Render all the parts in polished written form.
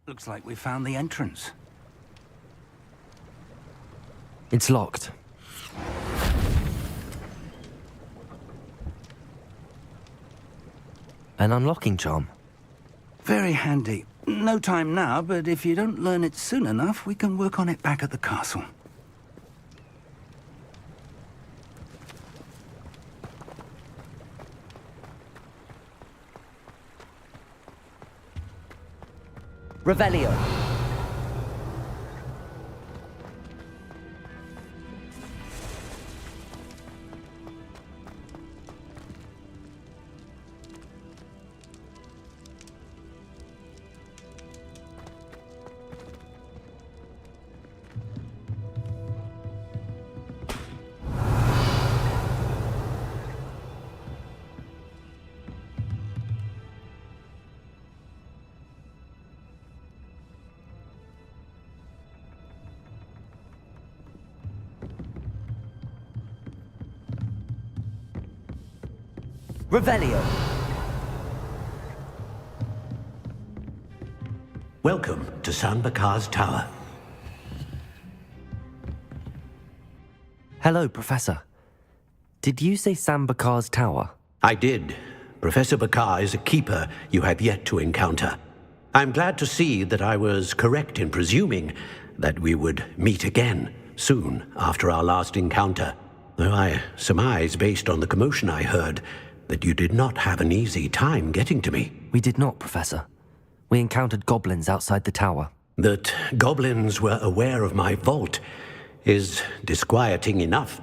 Looks like we found the entrance. It's locked. An unlocking charm. Very handy. No time now, but if you don't learn it soon enough, we can work on it back at the castle. Revelio. Revelio. Welcome to San Bakar's Tower. Hello, Professor. Did you say San Bakar's Tower? I did. Professor Bakar is a keeper you have yet to encounter. I'm glad to see that I was correct in presuming that we would meet again soon after our last encounter, though I surmise, based on the commotion I heard, that you did not have an easy time getting to me. We did not, Professor. We encountered goblins outside the tower. That goblins were aware of my vault is disquieting enough.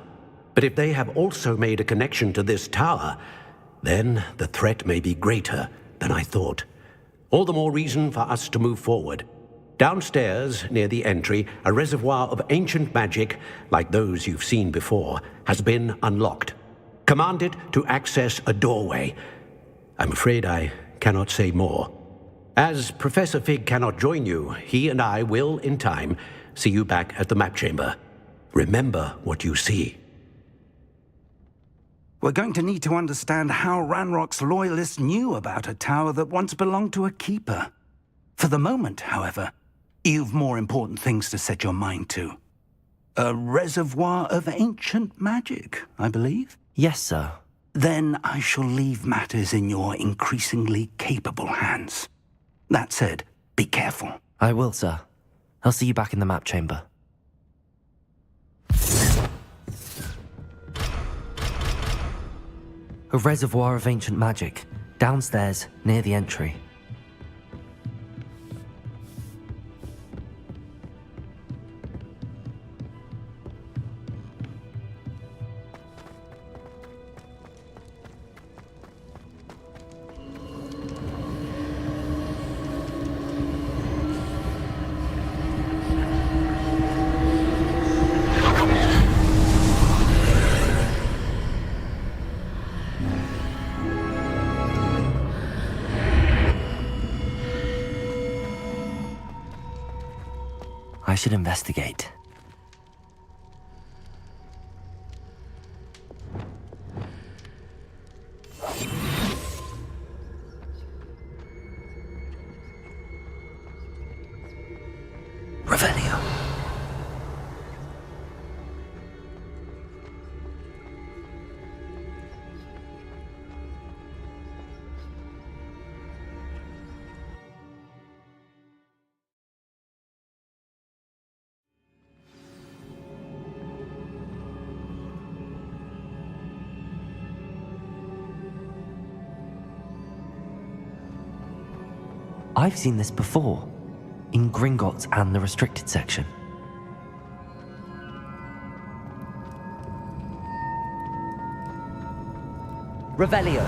But if they have also made a connection to this tower, then the threat may be greater than I thought. All the more reason for us to move forward. Downstairs, near the entry, a reservoir of ancient magic, like those you've seen before, has been unlocked. Command it to access a doorway. I'm afraid I cannot say more. As Professor Fig cannot join you, he and I will, in time, see you back at the map chamber. Remember what you see. We're going to need to understand how Ranrock's loyalists knew about a tower that once belonged to a keeper. For the moment, however, you've more important things to set your mind to. A reservoir of ancient magic, I believe? Yes, sir. Then I shall leave matters in your increasingly capable hands. That said, be careful. I will, sir. I'll see you back in the map chamber. A reservoir of ancient magic, downstairs, near the entry. I should investigate. Revelio. I've seen this before, in Gringotts and the restricted section. Revelio.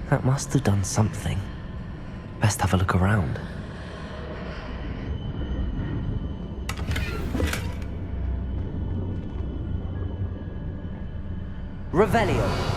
That must have done something. Best have a look around. Revelio.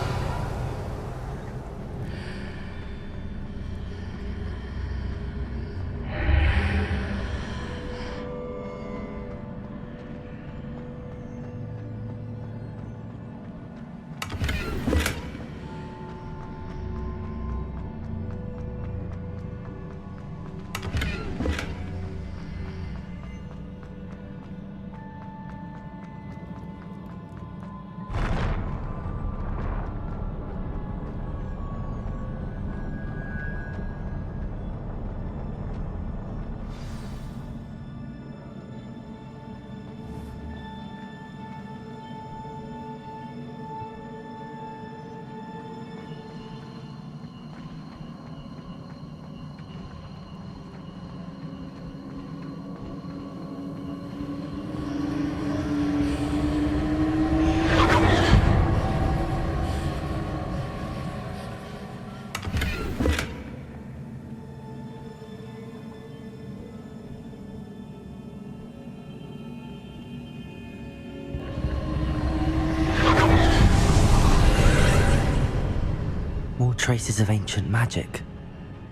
More traces of ancient magic.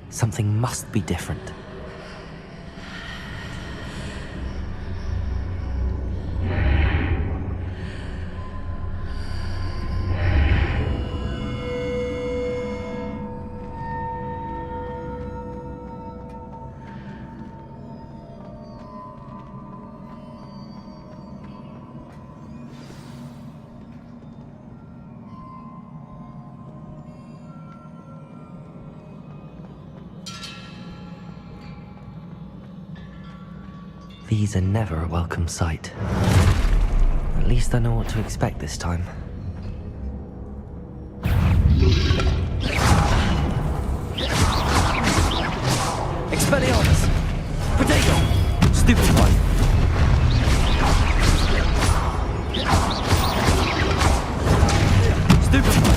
Something must be different. These are never a welcome sight. At least I know what to expect this time. Expelliarmus! Protego! Stupefy! Stupefy!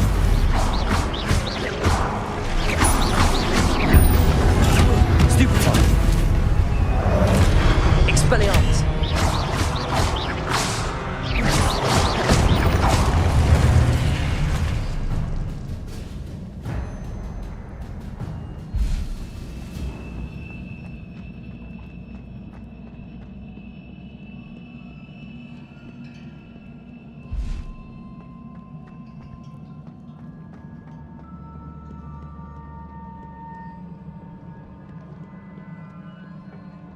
Stupefy! Expelliarmus!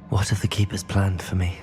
What have the Keepers planned for me?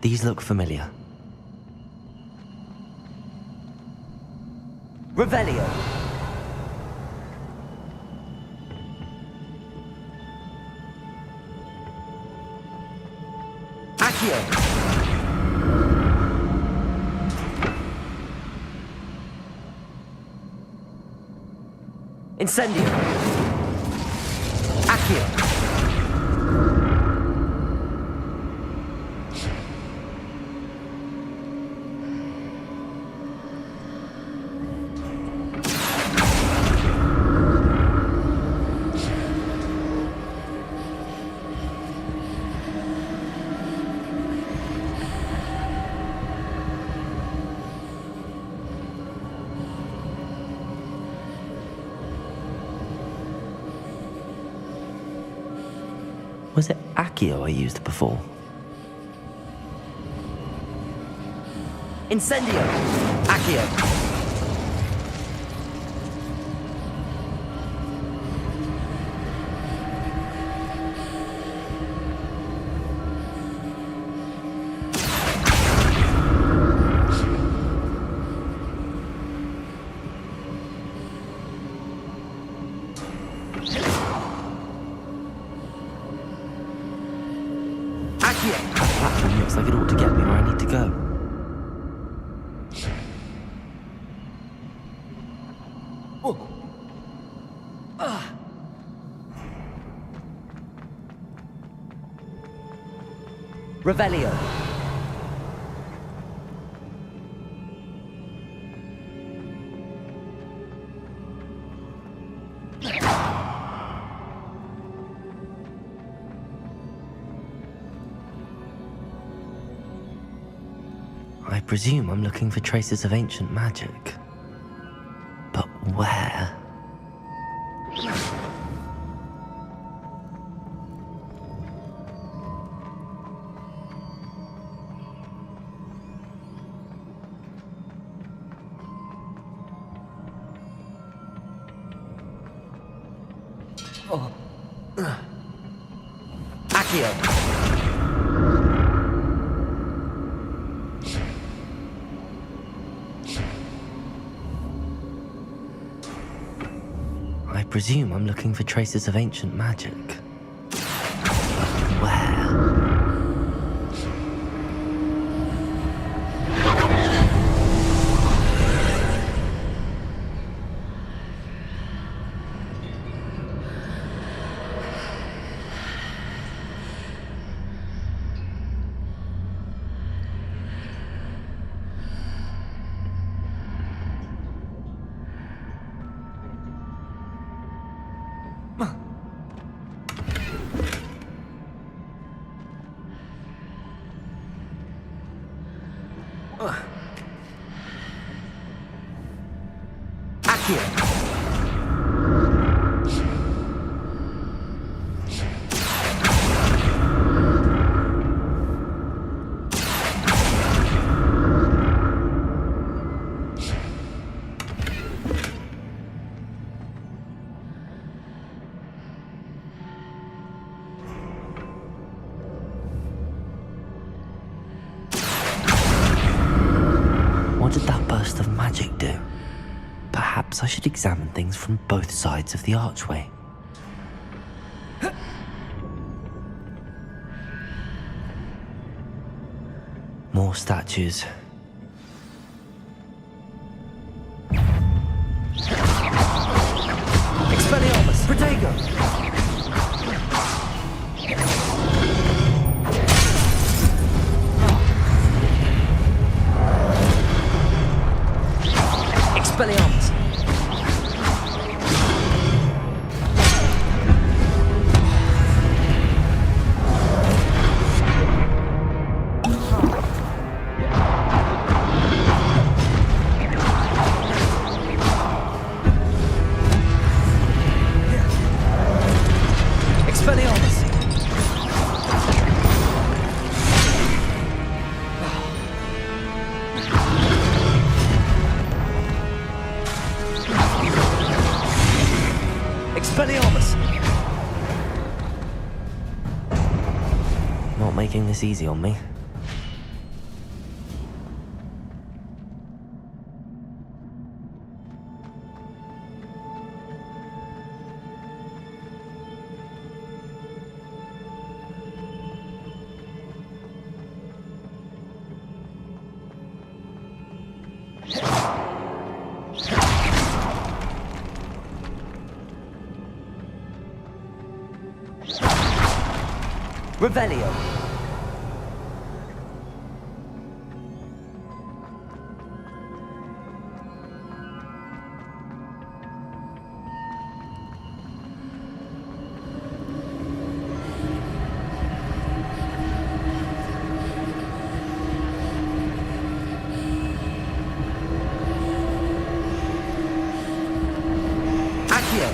These look familiar. Revelio! Accio! Incendio! Accio! Was it Accio I used before? Incendio! Accio! That platform looks like it ought to get me where I need to go. Revelio. I presume I'm looking for traces of ancient magic. But where? Accio! I presume I'm looking for traces of ancient magic. But where? Accio! What did that burst of magic do? Perhaps I should examine things from both sides of the archway. More statues. Expelliarmus! Protego! Expelliarmus! Expelliarmus! Expelliarmus! Not making this easy on me. Revelio. Accio.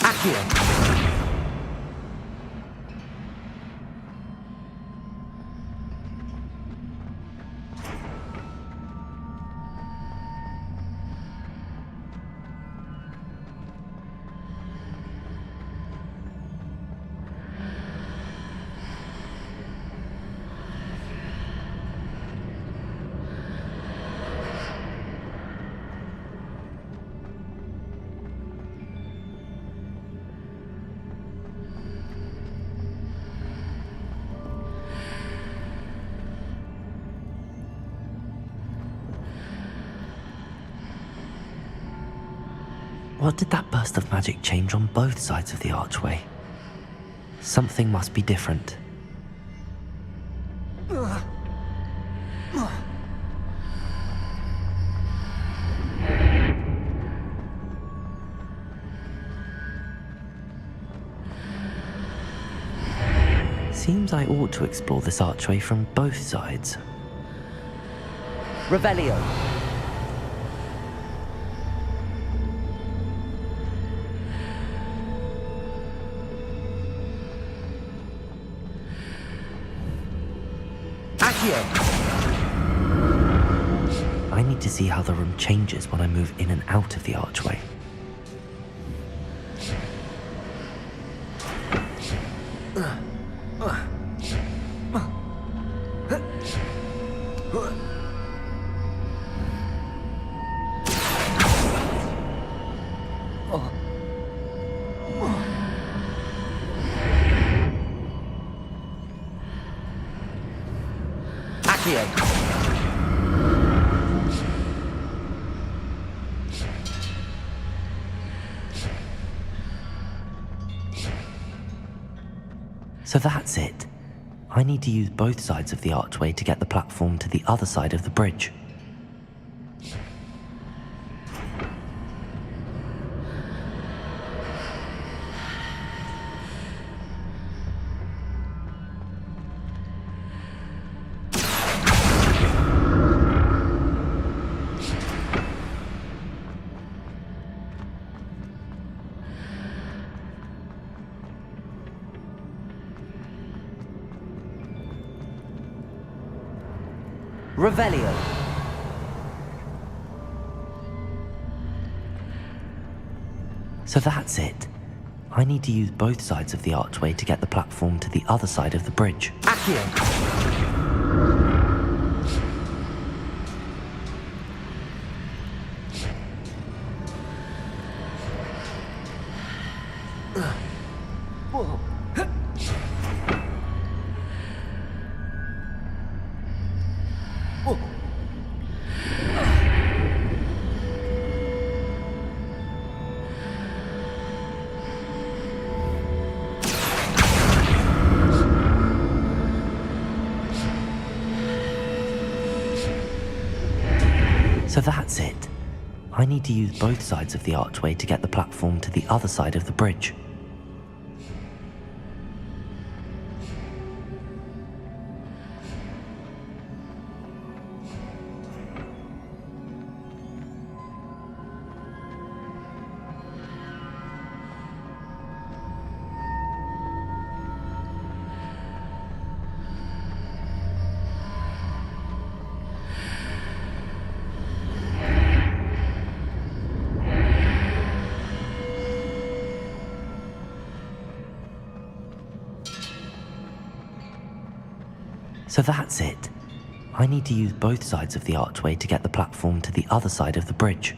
Accio. What did that burst of magic change on both sides of the archway? Something must be different. Seems I ought to explore this archway from both sides. Revelio. I need to see how the room changes when I move in and out of the archway. So that's it. I need to use both sides of the archway to get the platform to the other side of the bridge. Revelio. So that's it. I need to use both sides of the archway to get the platform to the other side of the bridge. Accio. So that's it. I need to use both sides of the archway to get the platform to the other side of the bridge. So that's it. I need to use both sides of the archway to get the platform to the other side of the bridge.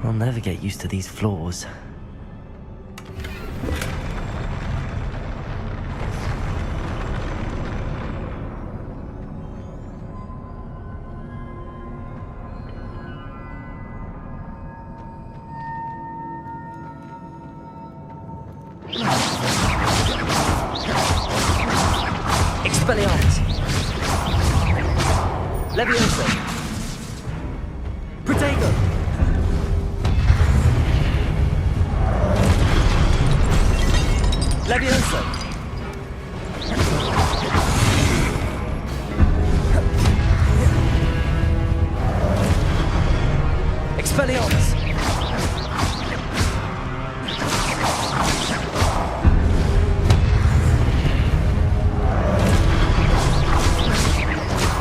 I'll never get used to these floors. Expelliarmus! Leviosa! Protego! Leviosa! Expelliarmus!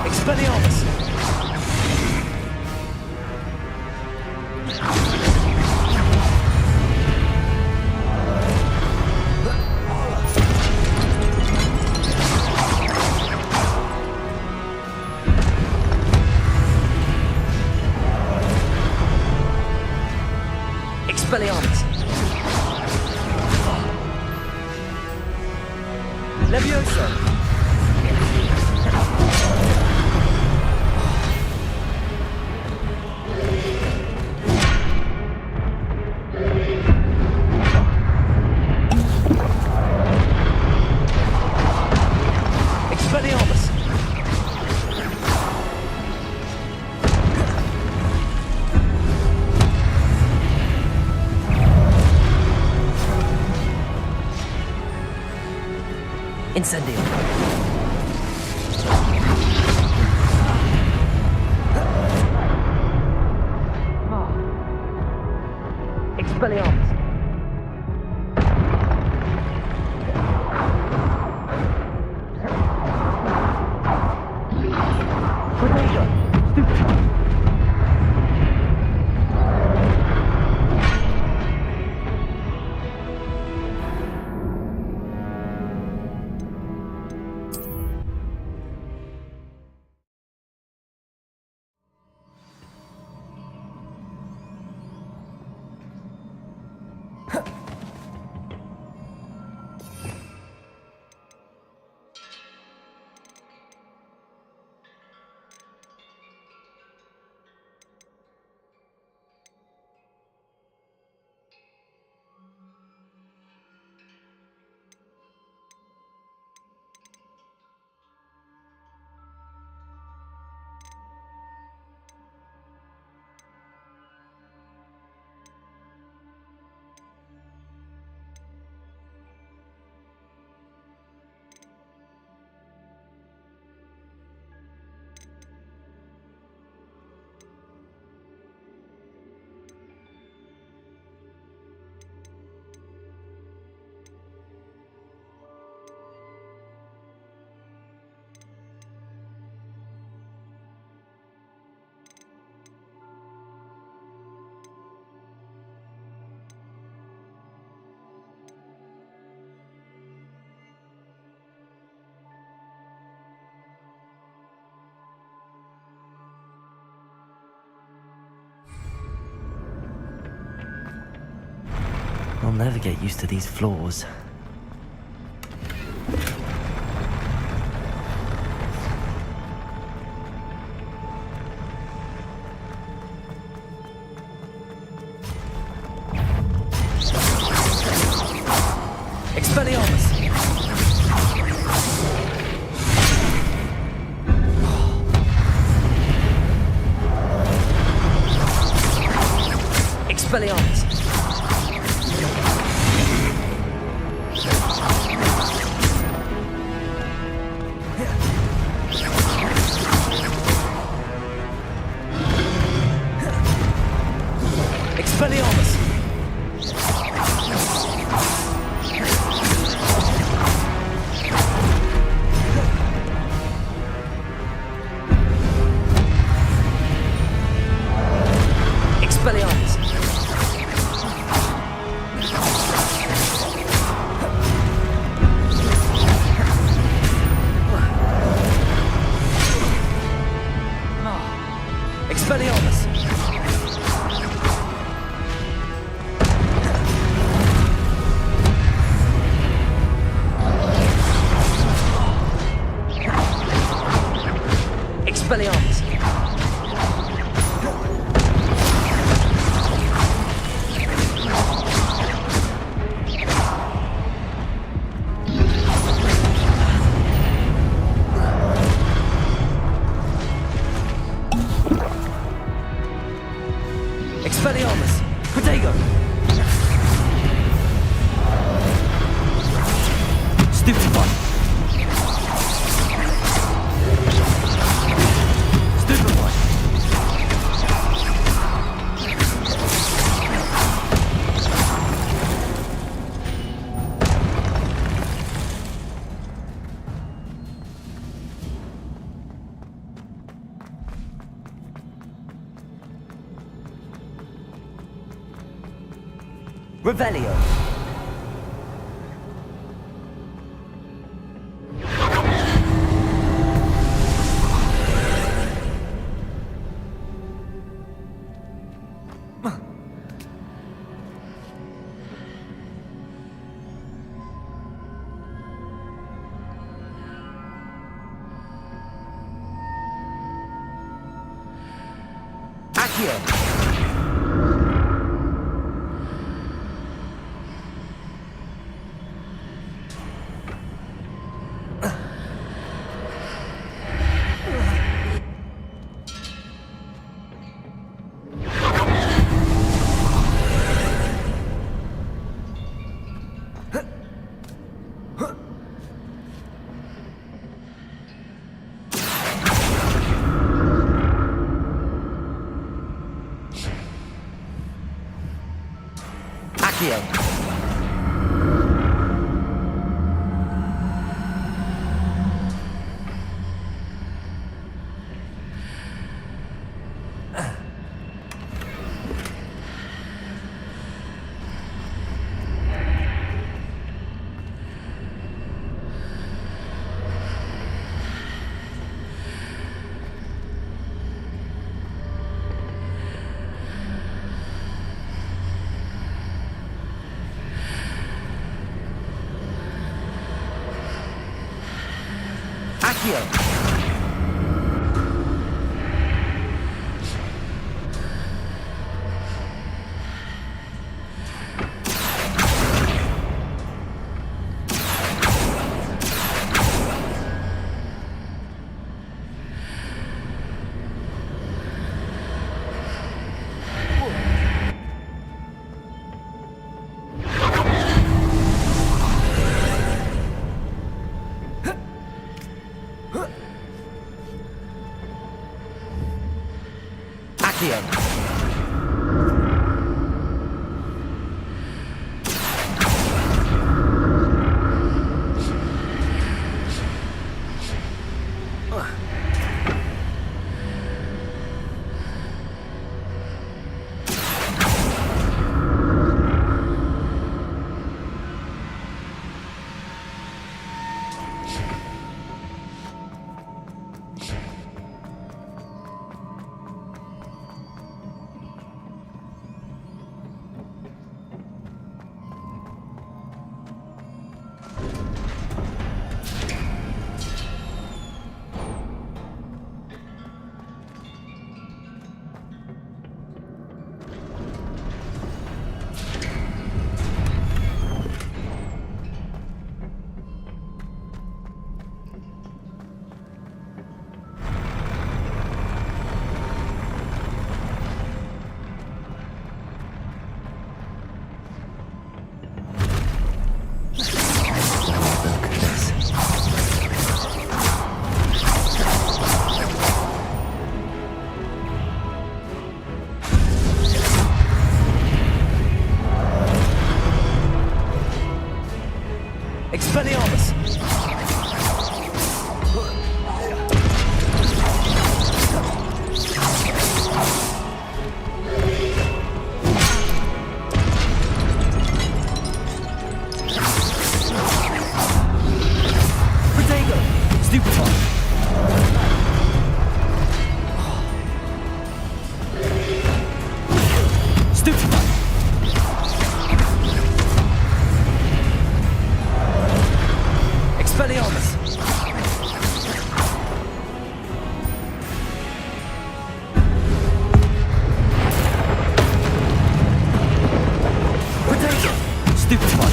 Expelliarmus! Levioso! Expelliarmus! Incendio! Expelliarmus! Protego! Stupefy! I'll never get used to these floors. Expelliarmus! Expelliarmus! Expelliarmus! Expelliarmus! Expelliarmus! Expelliarmus! Expelliarmus! Protego! Stupefy! Stupefy! Revelio! Accio. Accio. Accio. Accio. Look at this. Expelliarmus. Protego. Stupefy. Stupefy. Expelliarmus. Protego. Stupefy.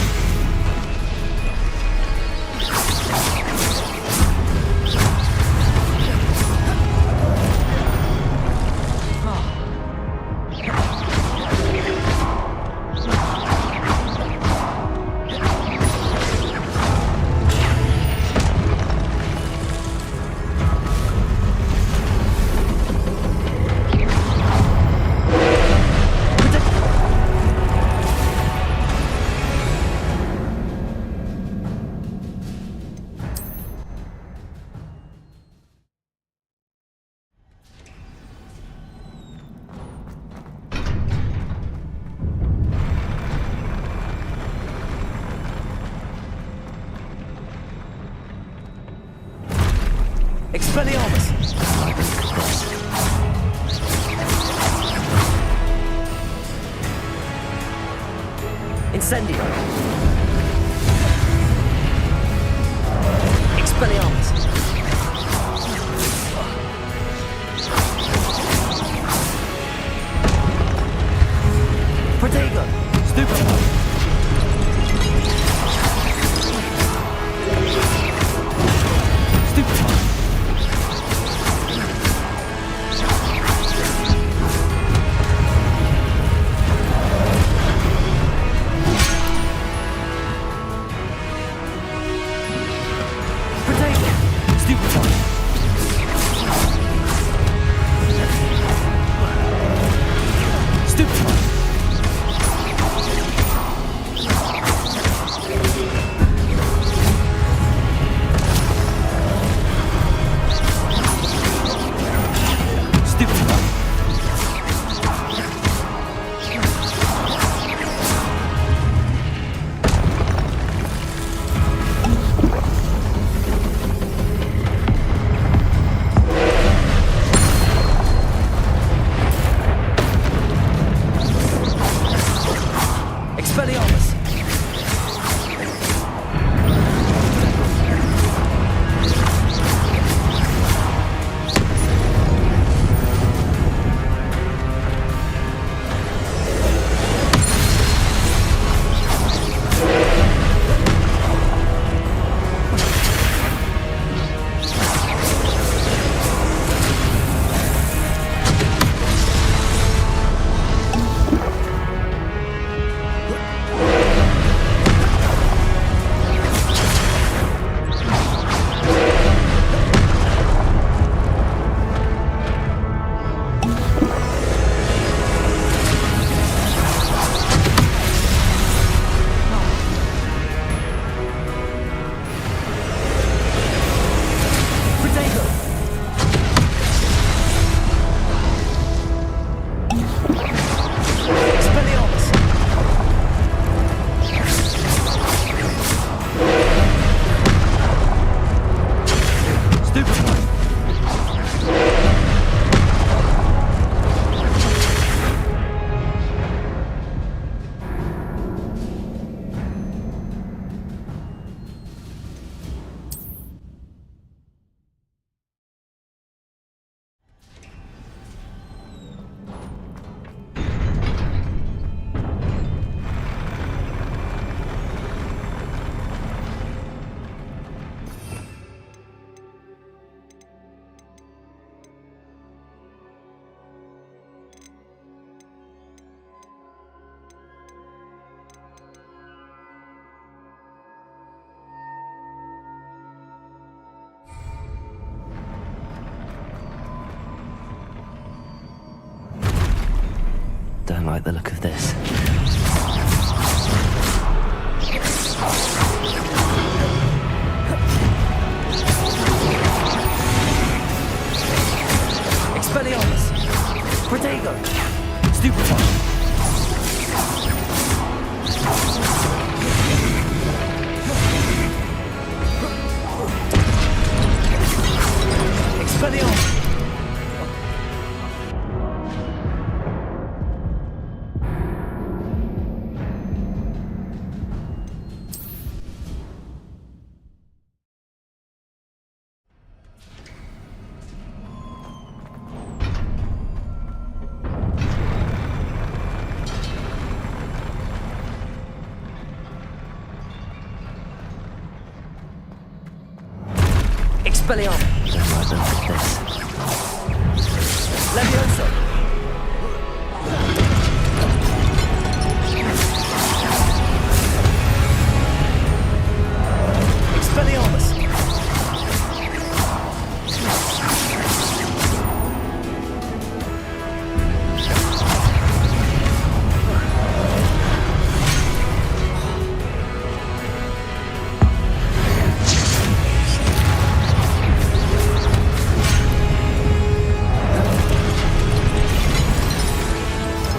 Expelliarmus. Incendio. Expelliarmus. Don't like the look of this. Expelliarmus! Protego! Stupefy! Expelliarmus! Expelliarmus! Don't like the look of this. Levioso! Expelliarmus!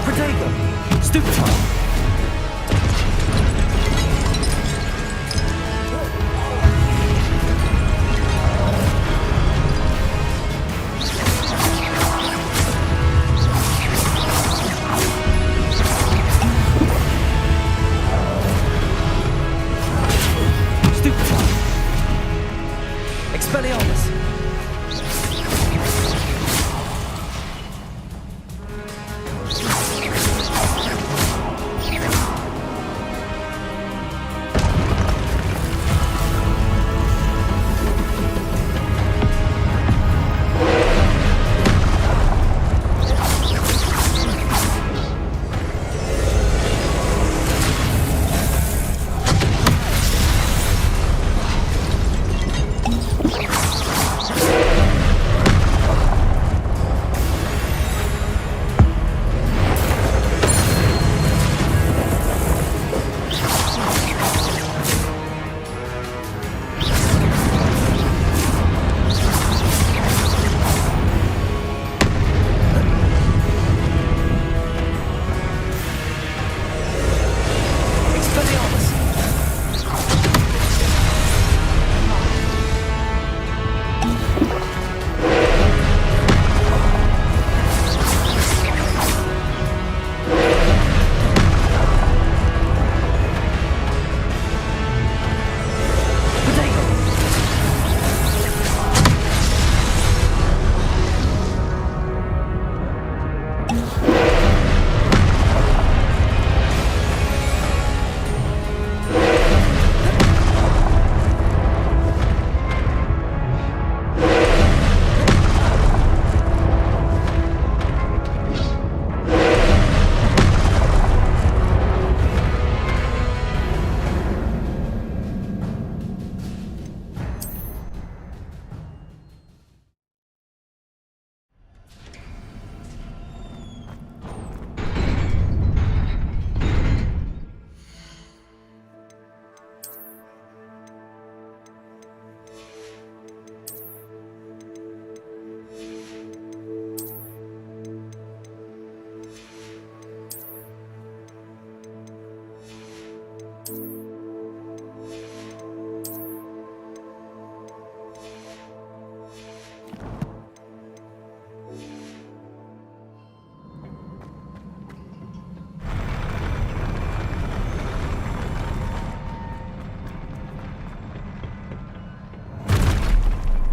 Protego! Stupefy! Stupefy! Expelliarmus! Expelliarmus! Protego!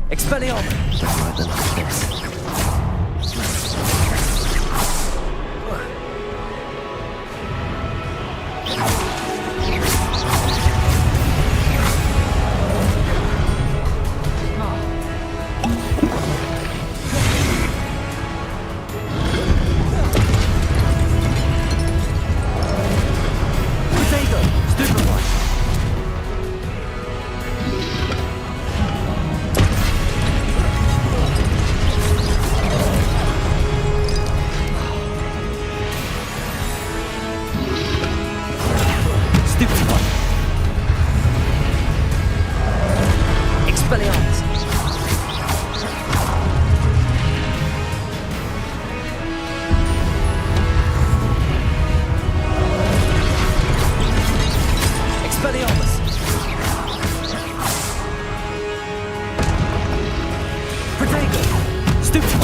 Expelliarmus! Don't like the look of this. Protego! Stupefy! Expelliarmus! Expelliarmus! Protego! Stupefy!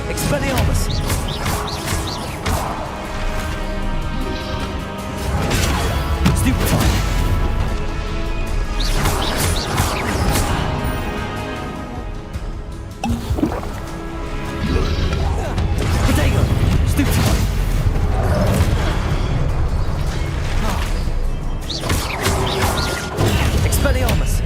Expelliarmus! Stupefy! Protego! Stupefy! Expelliarmus!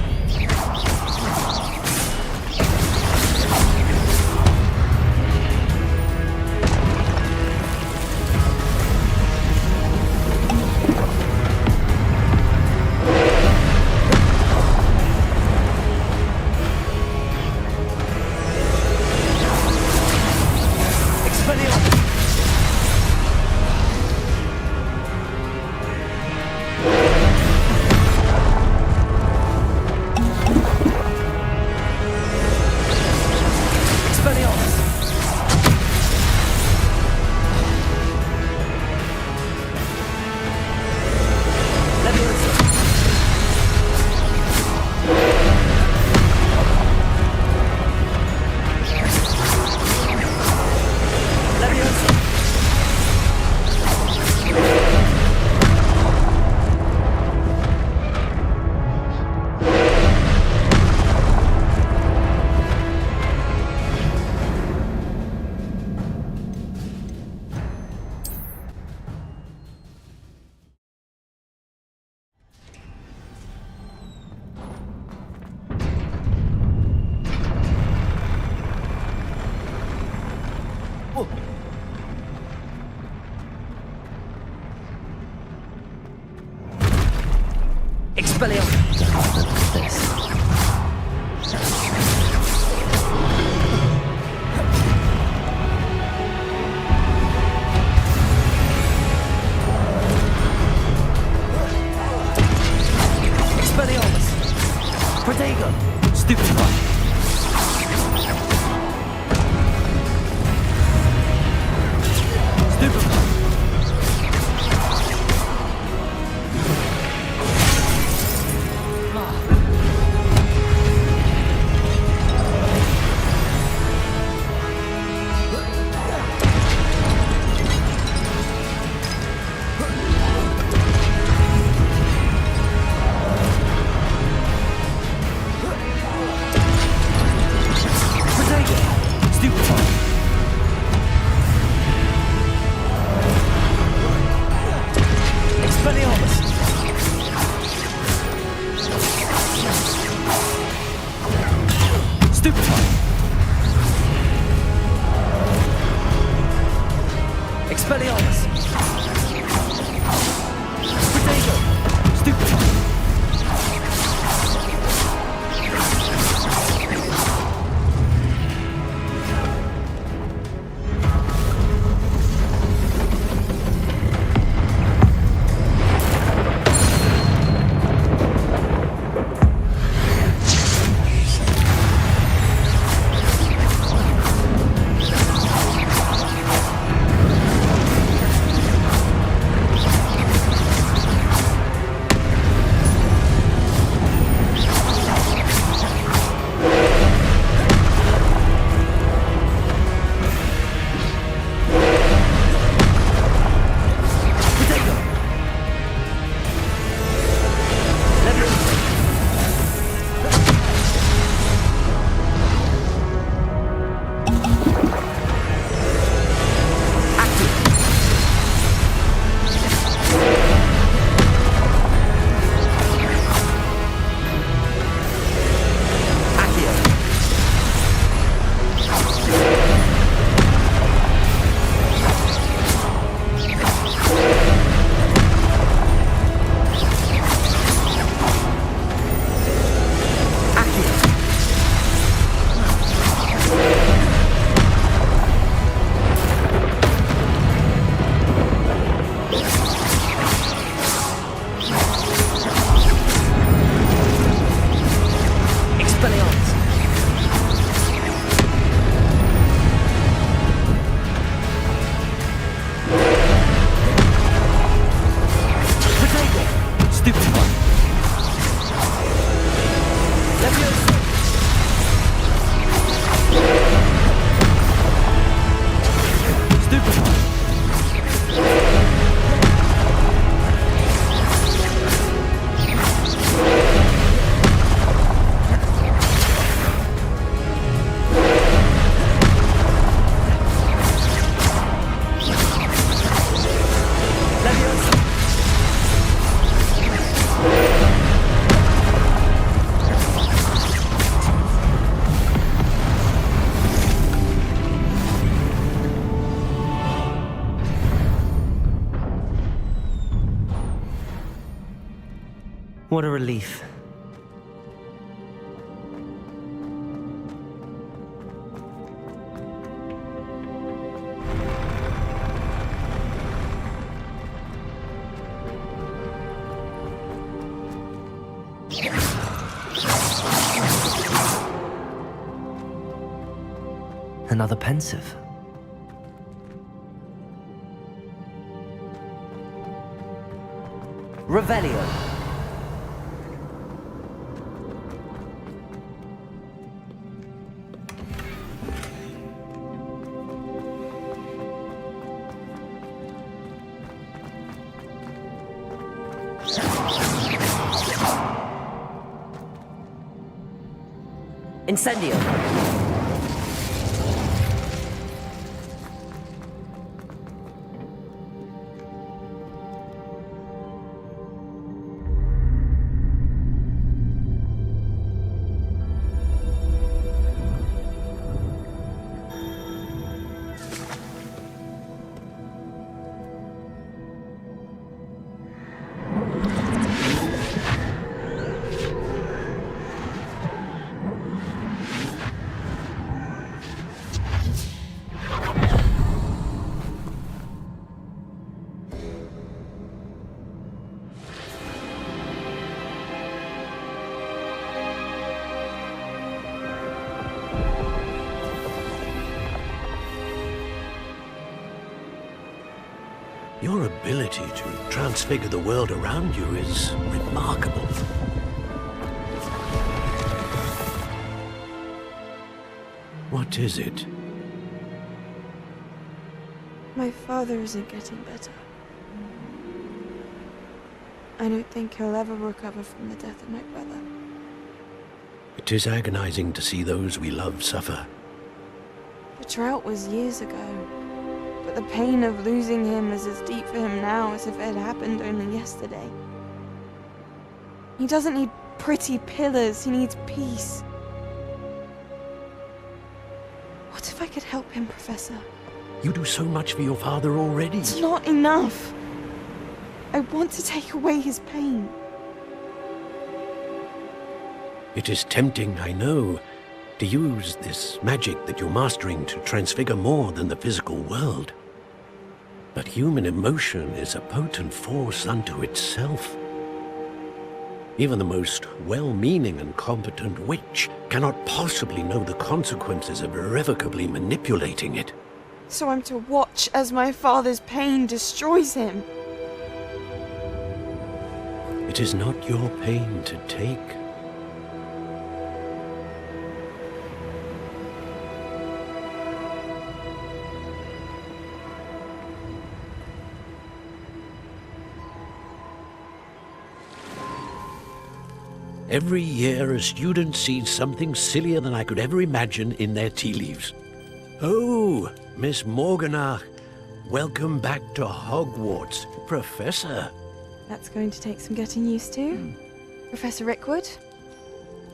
Expelliarmus! Expelliarmus! Leviosa! Leviosa! Oh. Expelliarmus! Look at this. Expelliarmus! Protego! Stupefy! Stupefy! Protego! Stupefy! Expelliarmus! Stupefy! Expelliarmus! Protego! Stupefy! What a relief. Another pensive. Revelio. Incendio. Your ability to transfigure the world around you is remarkable. What is it? My father isn't getting better. I don't think he'll ever recover from the death of my brother. It is agonizing to see those we love suffer. The drought was years ago, but the pain of losing him is as deep for him now as if it had happened only yesterday. He doesn't need pretty pillars, he needs peace. What if I could help him, Professor? You do so much for your father already. It's not enough. I want to take away his pain. It is tempting, I know, to use this magic that you're mastering to transfigure more than the physical world. But human emotion is a potent force unto itself. Even the most well-meaning and competent witch cannot possibly know the consequences of irrevocably manipulating it. So I'm to watch as my father's pain destroys him. It is not your pain to take. Every year, a student sees something sillier than I could ever imagine in their tea leaves. Oh, Miss Morganach, welcome back to Hogwarts, Professor. That's going to take some getting used to. Professor Rickwood?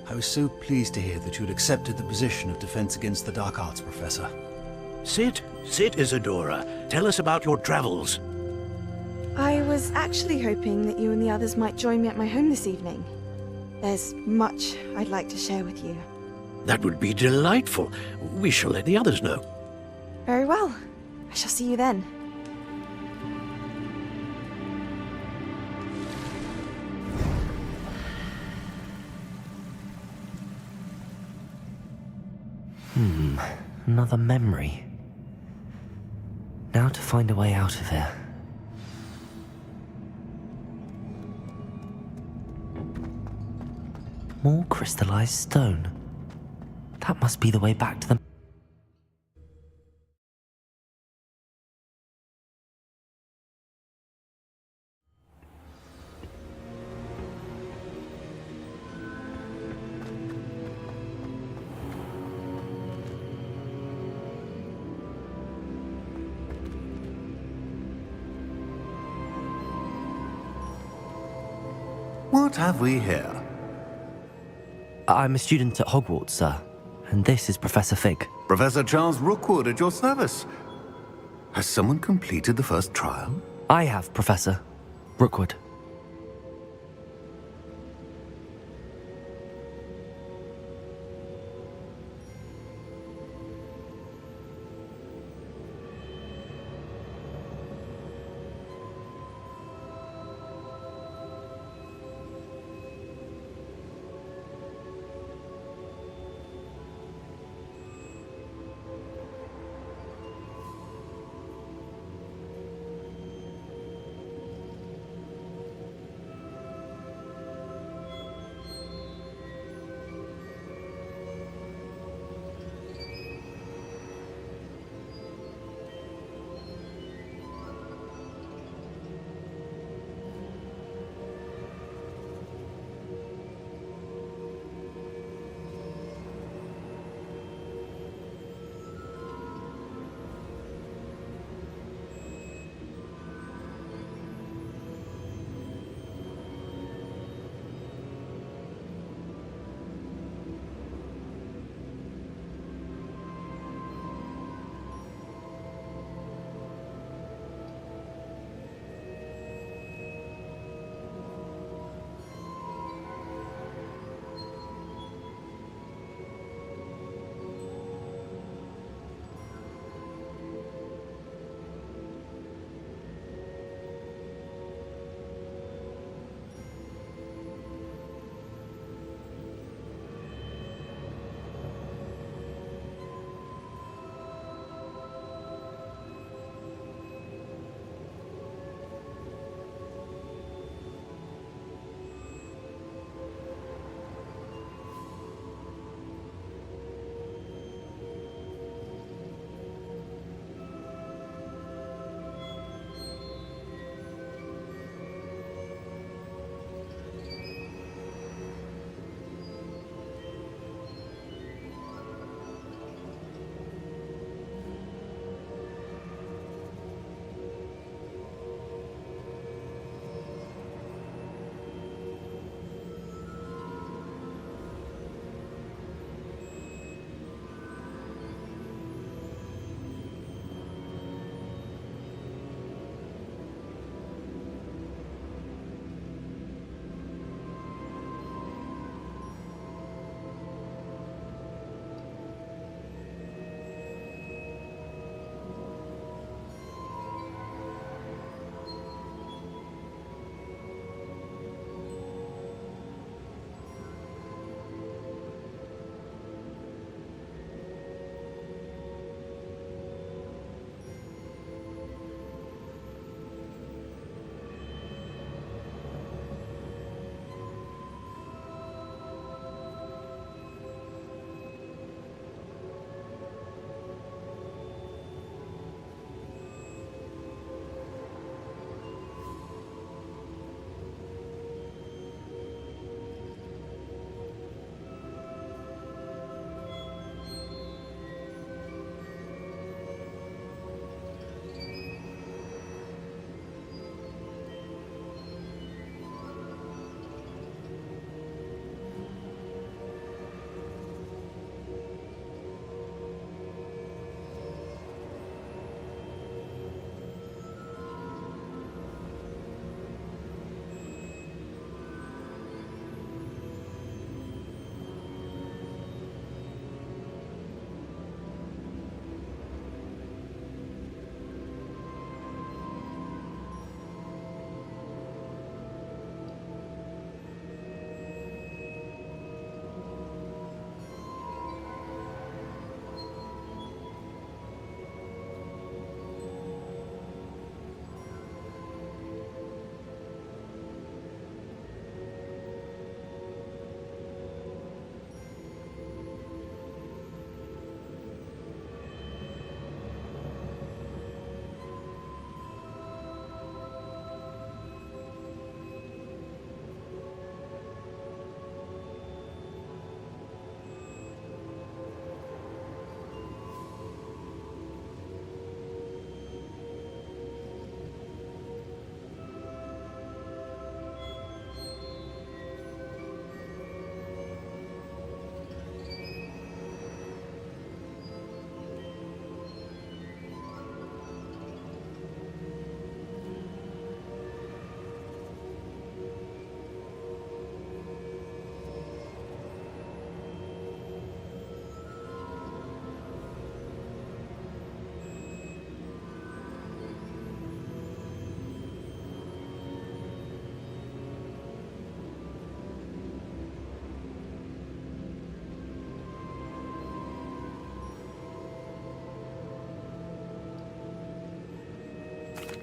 I was so pleased to hear that you had accepted the position of Defense Against the Dark Arts, Professor. Sit, Isadora. Tell us about your travels. I was actually hoping that you and the others might join me at my home this evening. There's much I'd like to share with you. That would be delightful. We shall let the others know. Very well. I shall see you then. Another memory. Now to find a way out of here. More crystallized stone. That must be the way back to the... What have we here? I'm a student at Hogwarts, sir. And this is Professor Fig. Professor Charles Rookwood at your service. Has someone completed the first trial? I have, Professor Rookwood.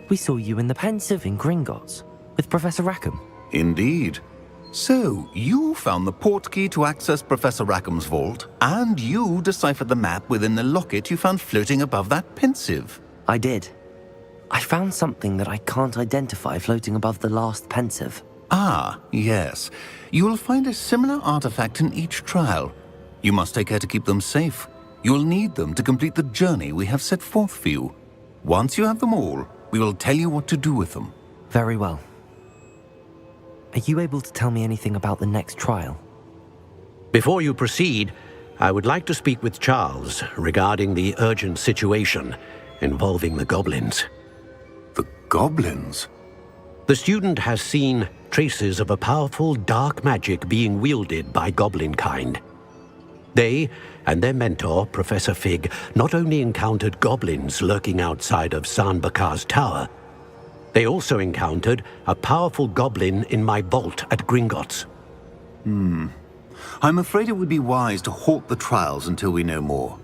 We saw you in the Pensive in Gringotts with Professor Rackham. Indeed. So, you found the portkey to access Professor Rackham's vault, and you deciphered the map within the locket you found floating above that Pensive. I did. I found something that I can't identify floating above the last Pensive. Ah, yes. You will find a similar artifact in each trial. You must take care to keep them safe. You will need them to complete the journey we have set forth for you. Once you have them all, we will tell you what to do with them. Very well. Are you able to tell me anything about the next trial? Before you proceed, I would like to speak with Charles regarding the urgent situation involving the goblins. The goblins? The student has seen traces of a powerful dark magic being wielded by goblin kind. They and their mentor, Professor Fig, not only encountered goblins lurking outside of San Bakar's tower, they also encountered a powerful goblin in my vault at Gringotts. I'm afraid it would be wise to halt the trials until we know more.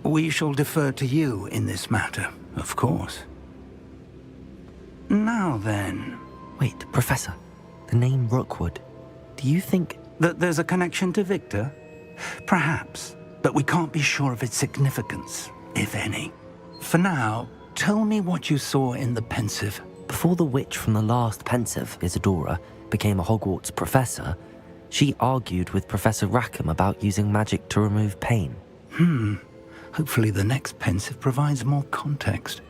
We shall defer to you in this matter, of course. Now then, Wait, Professor. The name Rookwood. Do you think... that there's a connection to Victor? Perhaps, but we can't be sure of its significance, if any. For now, tell me what you saw in the Pensive. Before the witch from the last Pensive, Isadora, became a Hogwarts professor, she argued with Professor Rackham about using magic to remove pain. Hopefully the next Pensive provides more context.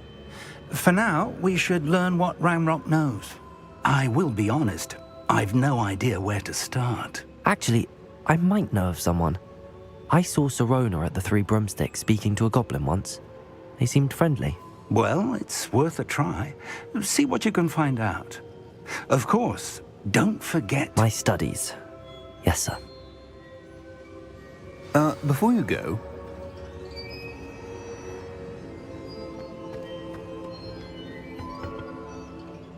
For now, we should learn what Ranrock knows. I will be honest, I've no idea where to start. Actually, I might know of someone. I saw Sirona at the Three Broomsticks speaking to a goblin once. They seemed friendly. Well, it's worth a try. See what you can find out. Of course, don't forget... My studies. Yes, sir. Before you go,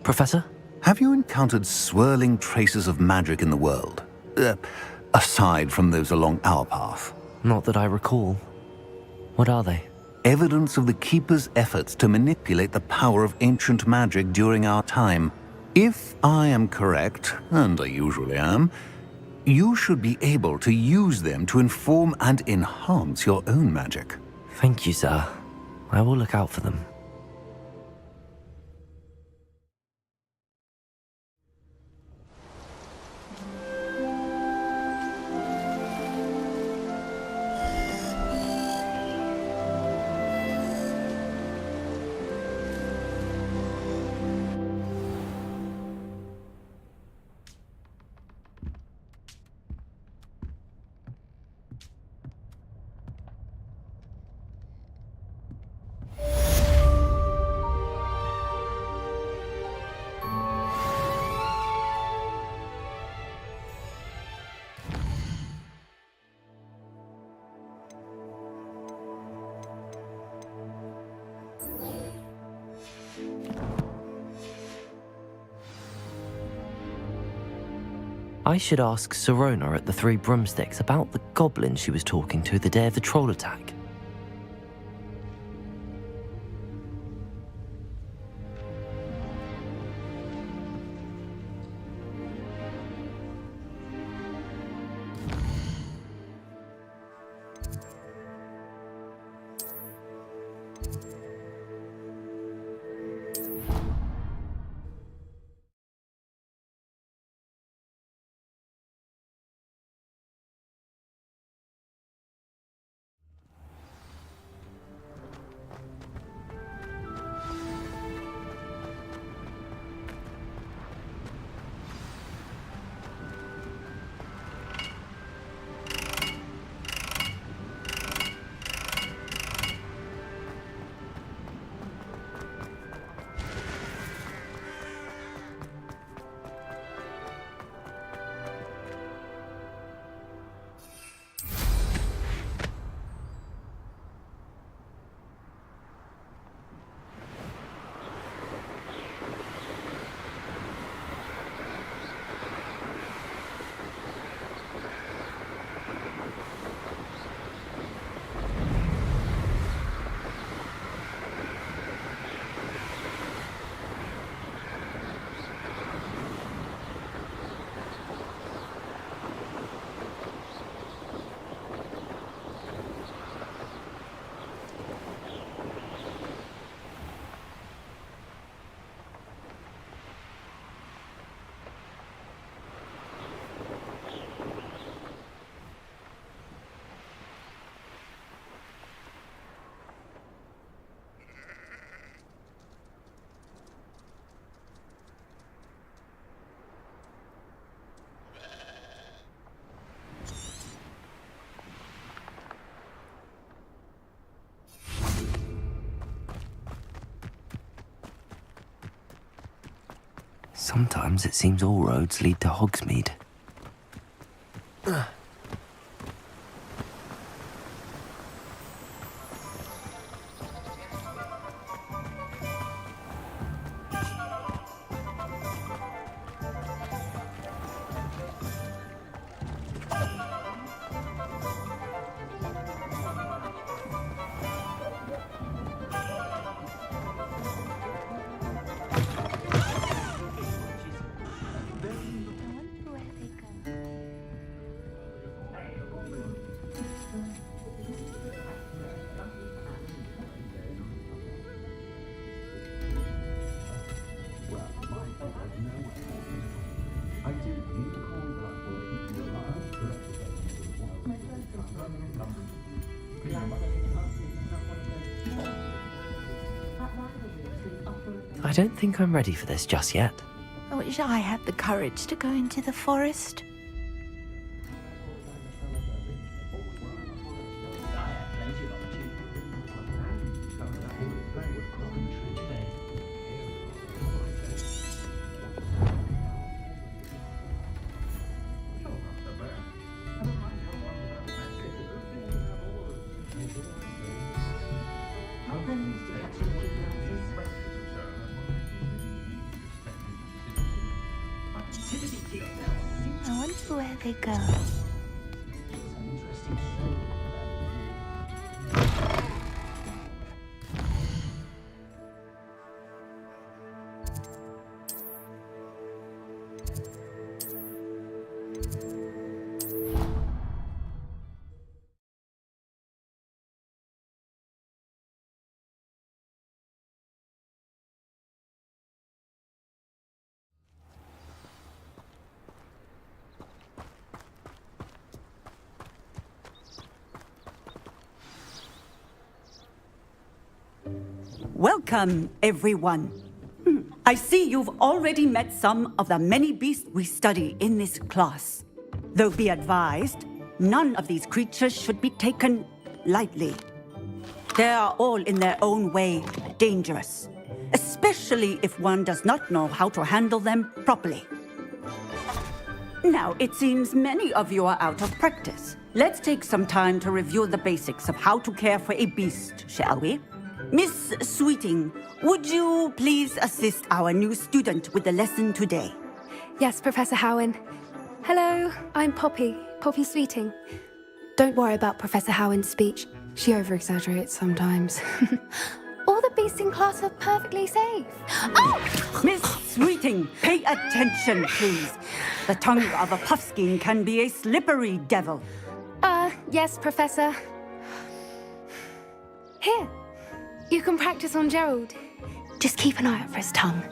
Professor? have you encountered swirling traces of magic in the world? Aside from those along our path. Not that I recall. What are they? Evidence of the Keeper's efforts to manipulate the power of ancient magic during our time. If I am correct, and I usually am, you should be able to use them to inform and enhance your own magic. Thank you, sir. I will look out for them. I should ask Sirona at the Three Broomsticks about the goblin she was talking to the day of the troll attack. Sometimes it seems all roads lead to Hogsmeade. I don't think I'm ready for this just yet. I wish I had the courage to go into the forest. I wonder where they go. Welcome, everyone. I see you've already met some of the many beasts we study in this class. Though be advised, none of these creatures should be taken lightly. They are all in their own way dangerous, especially if one does not know how to handle them properly. Now, it seems many of you are out of practice. Let's take some time to review the basics of how to care for a beast, shall we? Miss Sweeting, would you please assist our new student with the lesson today? Yes, Professor Howin. Hello, I'm Poppy Sweeting. Don't worry about Professor Howin's speech. She over-exaggerates sometimes. All the beasts in class are perfectly safe. Oh! Miss Sweeting, pay attention, please. The tongue of a puffskein can be a slippery devil. Yes, Professor. Here, you can practice on Gerald. Just keep an eye out for his tongue.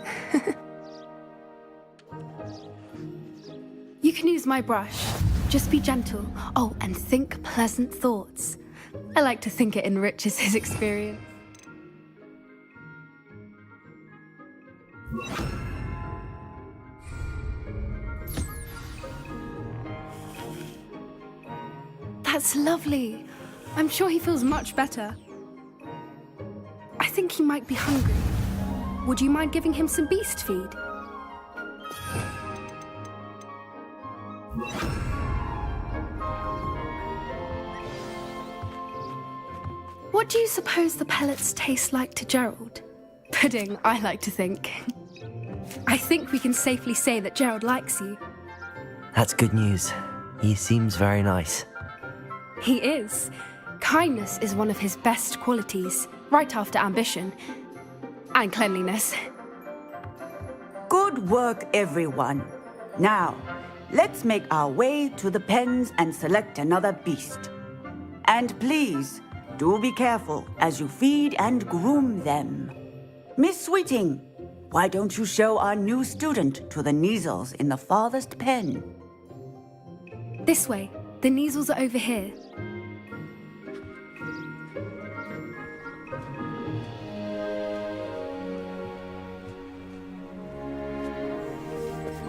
You can use my brush. Just be gentle. Oh, and think pleasant thoughts. I like to think it enriches his experience. That's lovely. I'm sure he feels much better. I think he might be hungry. Would you mind giving him some beast feed? What do you suppose the pellets taste like to Gerald? Pudding, I like to think. I think we can safely say that Gerald likes you. That's good news. He seems very nice. He is. Kindness is one of his best qualities, right after ambition. And cleanliness. Good work, everyone. Now, let's make our way to the pens and select another beast. And please, do be careful as you feed and groom them. Miss Sweeting, why don't you show our new student to the Kneazles in the farthest pen? This way. The Kneazles are over here.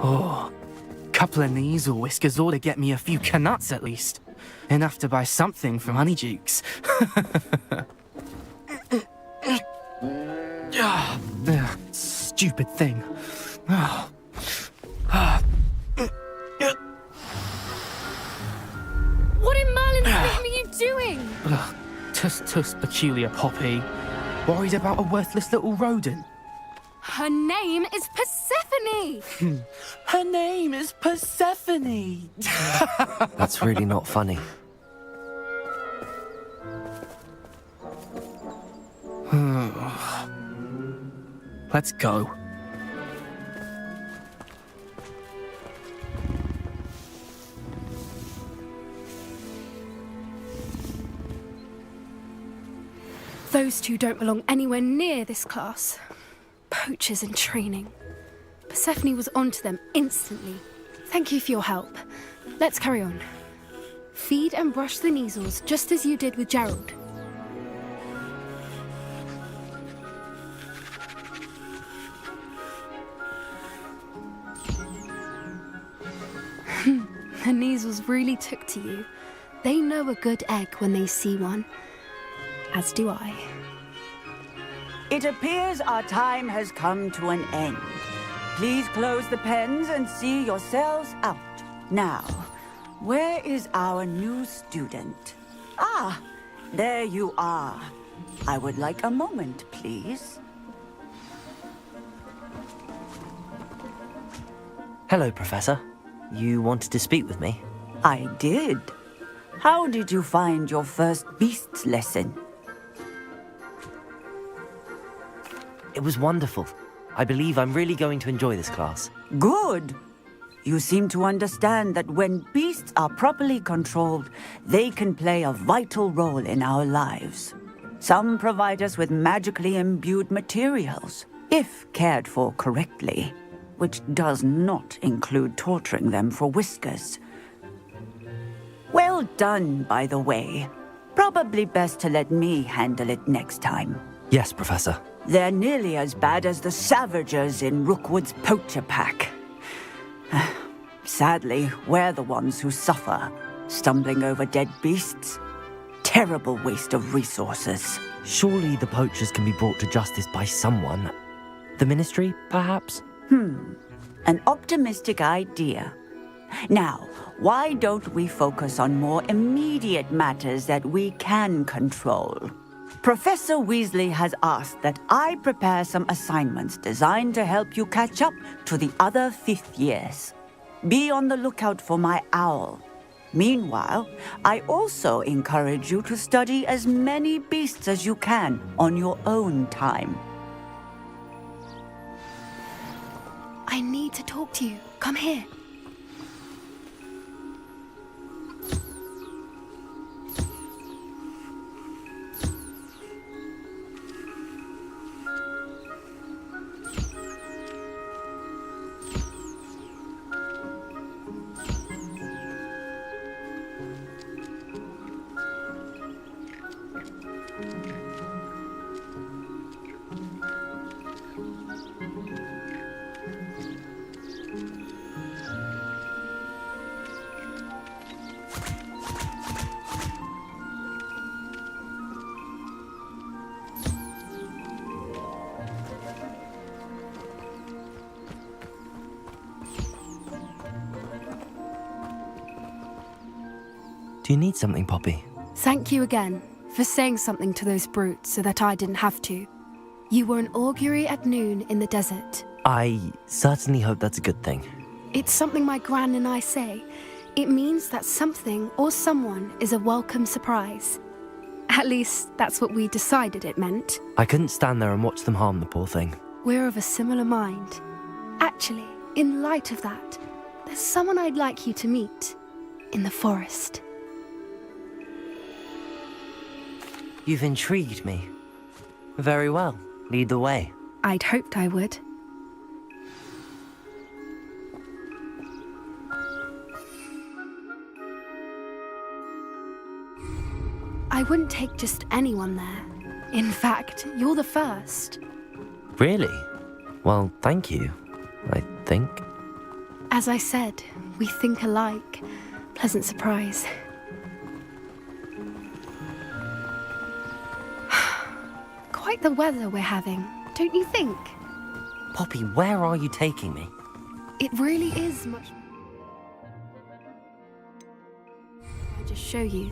Oh, couple of Kneazle whiskers ought to get me a few canuts at least. Enough to buy something from Honeydukes. Stupid thing. Oh, Tuss, peculiar Poppy. Worried about a worthless little rodent? Her name is Persephone! Her name is Persephone! That's really not funny. Let's go. Those two don't belong anywhere near this class. Poachers in training. Persephone was onto them instantly. Thank you for your help. Let's carry on. Feed and brush the Kneazles just as you did with Gerald. The Kneazles really took to you. They know a good egg when they see one. As do I. It appears our time has come to an end. Please close the pens and see yourselves out. Now, where is our new student? Ah, there you are. I would like a moment, please. Hello, Professor. You wanted to speak with me? I did. How did you find your first beasts lesson? It was wonderful. I believe I'm really going to enjoy this class. Good. You seem to understand that when beasts are properly controlled, they can play a vital role in our lives. Some provide us with magically imbued materials, if cared for correctly, which does not include torturing them for whiskers. Well done, by the way. Probably best to let me handle it next time. Yes, Professor. They're nearly as bad as the Savagers in Rookwood's poacher pack. Sadly, we're the ones who suffer, stumbling over dead beasts. Terrible waste of resources. Surely the poachers can be brought to justice by someone. The Ministry, perhaps? An optimistic idea. Now, why don't we focus on more immediate matters that we can control? Professor Weasley has asked that I prepare some assignments designed to help you catch up to the other fifth years. Be on the lookout for my owl. Meanwhile, I also encourage you to study as many beasts as you can on your own time. I need to talk to you. Come here. Do you need something, Poppy? Thank you again for saying something to those brutes so that I didn't have to. You were an augury at noon in the desert. I certainly hope that's a good thing. It's something my gran and I say. It means that something or someone is a welcome surprise. At least, that's what we decided it meant. I couldn't stand there and watch them harm the poor thing. We're of a similar mind. Actually, in light of that, there's someone I'd like you to meet. In the forest. You've intrigued me. Very well. Lead the way. I'd hoped I would. I wouldn't take just anyone there. In fact, you're the first. Really? Well, thank you, I think. As I said, we think alike. Pleasant surprise. Quite the weather we're having, don't you think? Poppy, where are you taking me? It really is much... I'll just show you.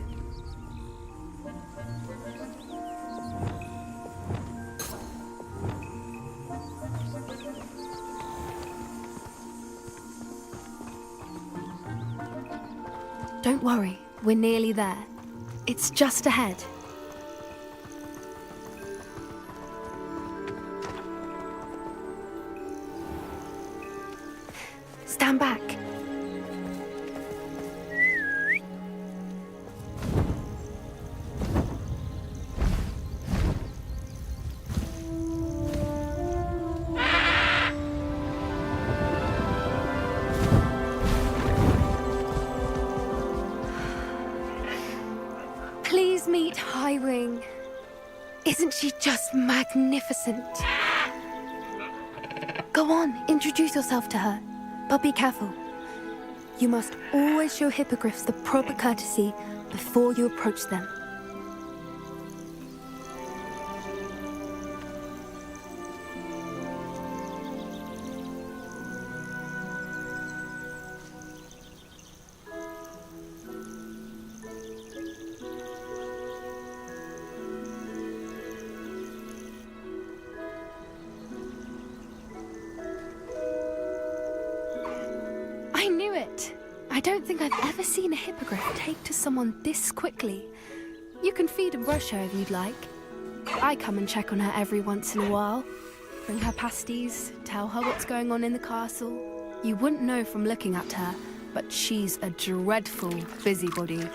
Don't worry, we're nearly there. It's just ahead. Stand back. Please meet Highwing. Isn't she just magnificent? Go on, introduce yourself to her. But be careful. You must always show hippogriffs the proper courtesy before you approach them. I knew it! I don't think I've ever seen a hippogriff take to someone this quickly. You can feed and brush her if you'd like. I come and check on her every once in a while. Bring her pasties, tell her what's going on in the castle. You wouldn't know from looking at her, but she's a dreadful busybody.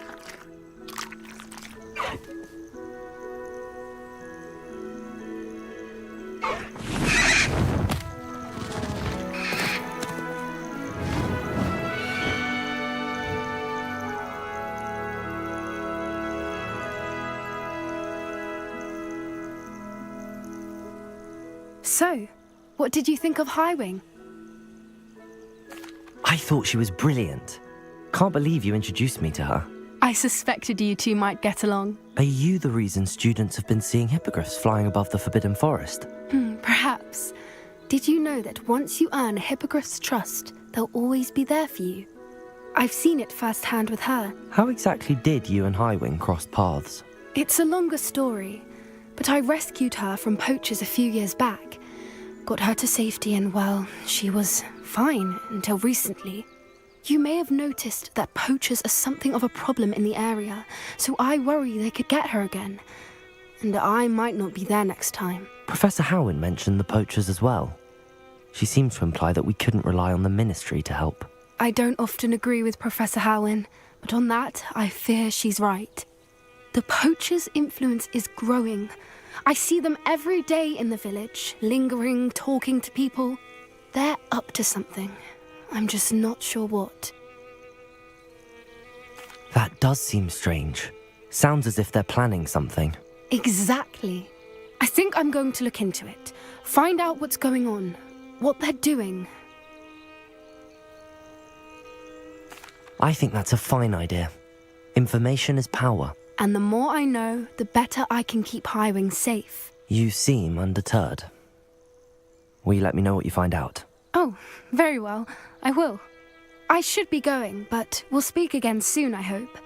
So, what did you think of Highwing? I thought she was brilliant. Can't believe you introduced me to her. I suspected you two might get along. Are you the reason students have been seeing hippogriffs flying above the Forbidden Forest? Perhaps. Did you know that once you earn a hippogriff's trust, they'll always be there for you? I've seen it firsthand with her. How exactly did you and Highwing cross paths? It's a longer story, but I rescued her from poachers a few years back. Got her to safety and, well, she was fine until recently. You may have noticed that poachers are something of a problem in the area, so I worry they could get her again. And I might not be there next time. Professor Howin mentioned the poachers as well. She seemed to imply that we couldn't rely on the Ministry to help. I don't often agree with Professor Howin, but on that, I fear she's right. The poachers' influence is growing. I see them every day in the village, lingering, talking to people. They're up to something. I'm just not sure what. That does seem strange. Sounds as if they're planning something. Exactly. I think I'm going to look into it. Find out what's going on, what they're doing. I think that's a fine idea. Information is power. And the more I know, the better I can keep Highwing safe. You seem undeterred. Will you let me know what you find out? Oh, very well. I will. I should be going, but we'll speak again soon, I hope.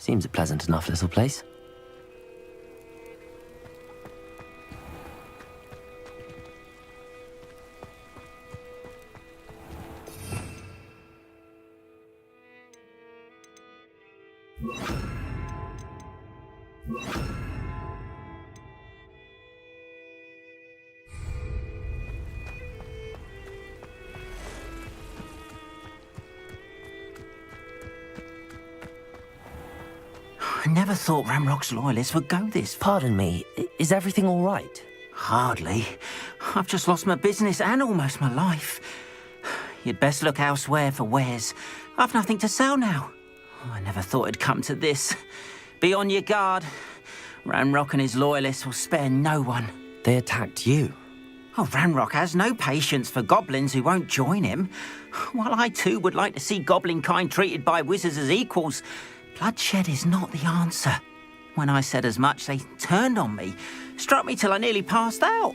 Seems a pleasant enough little place. I never thought Ranrock's loyalists would go this far. Pardon me, is everything all right? Hardly. I've just lost my business and almost my life. You'd best look elsewhere for wares. I've nothing to sell now. I never thought it'd come to this. Be on your guard. Ranrock and his loyalists will spare no one. They attacked you. Oh, Ranrock has no patience for goblins who won't join him. While I too would like to see goblin kind treated by wizards as equals, bloodshed is not the answer. When I said as much, they turned on me, struck me till I nearly passed out.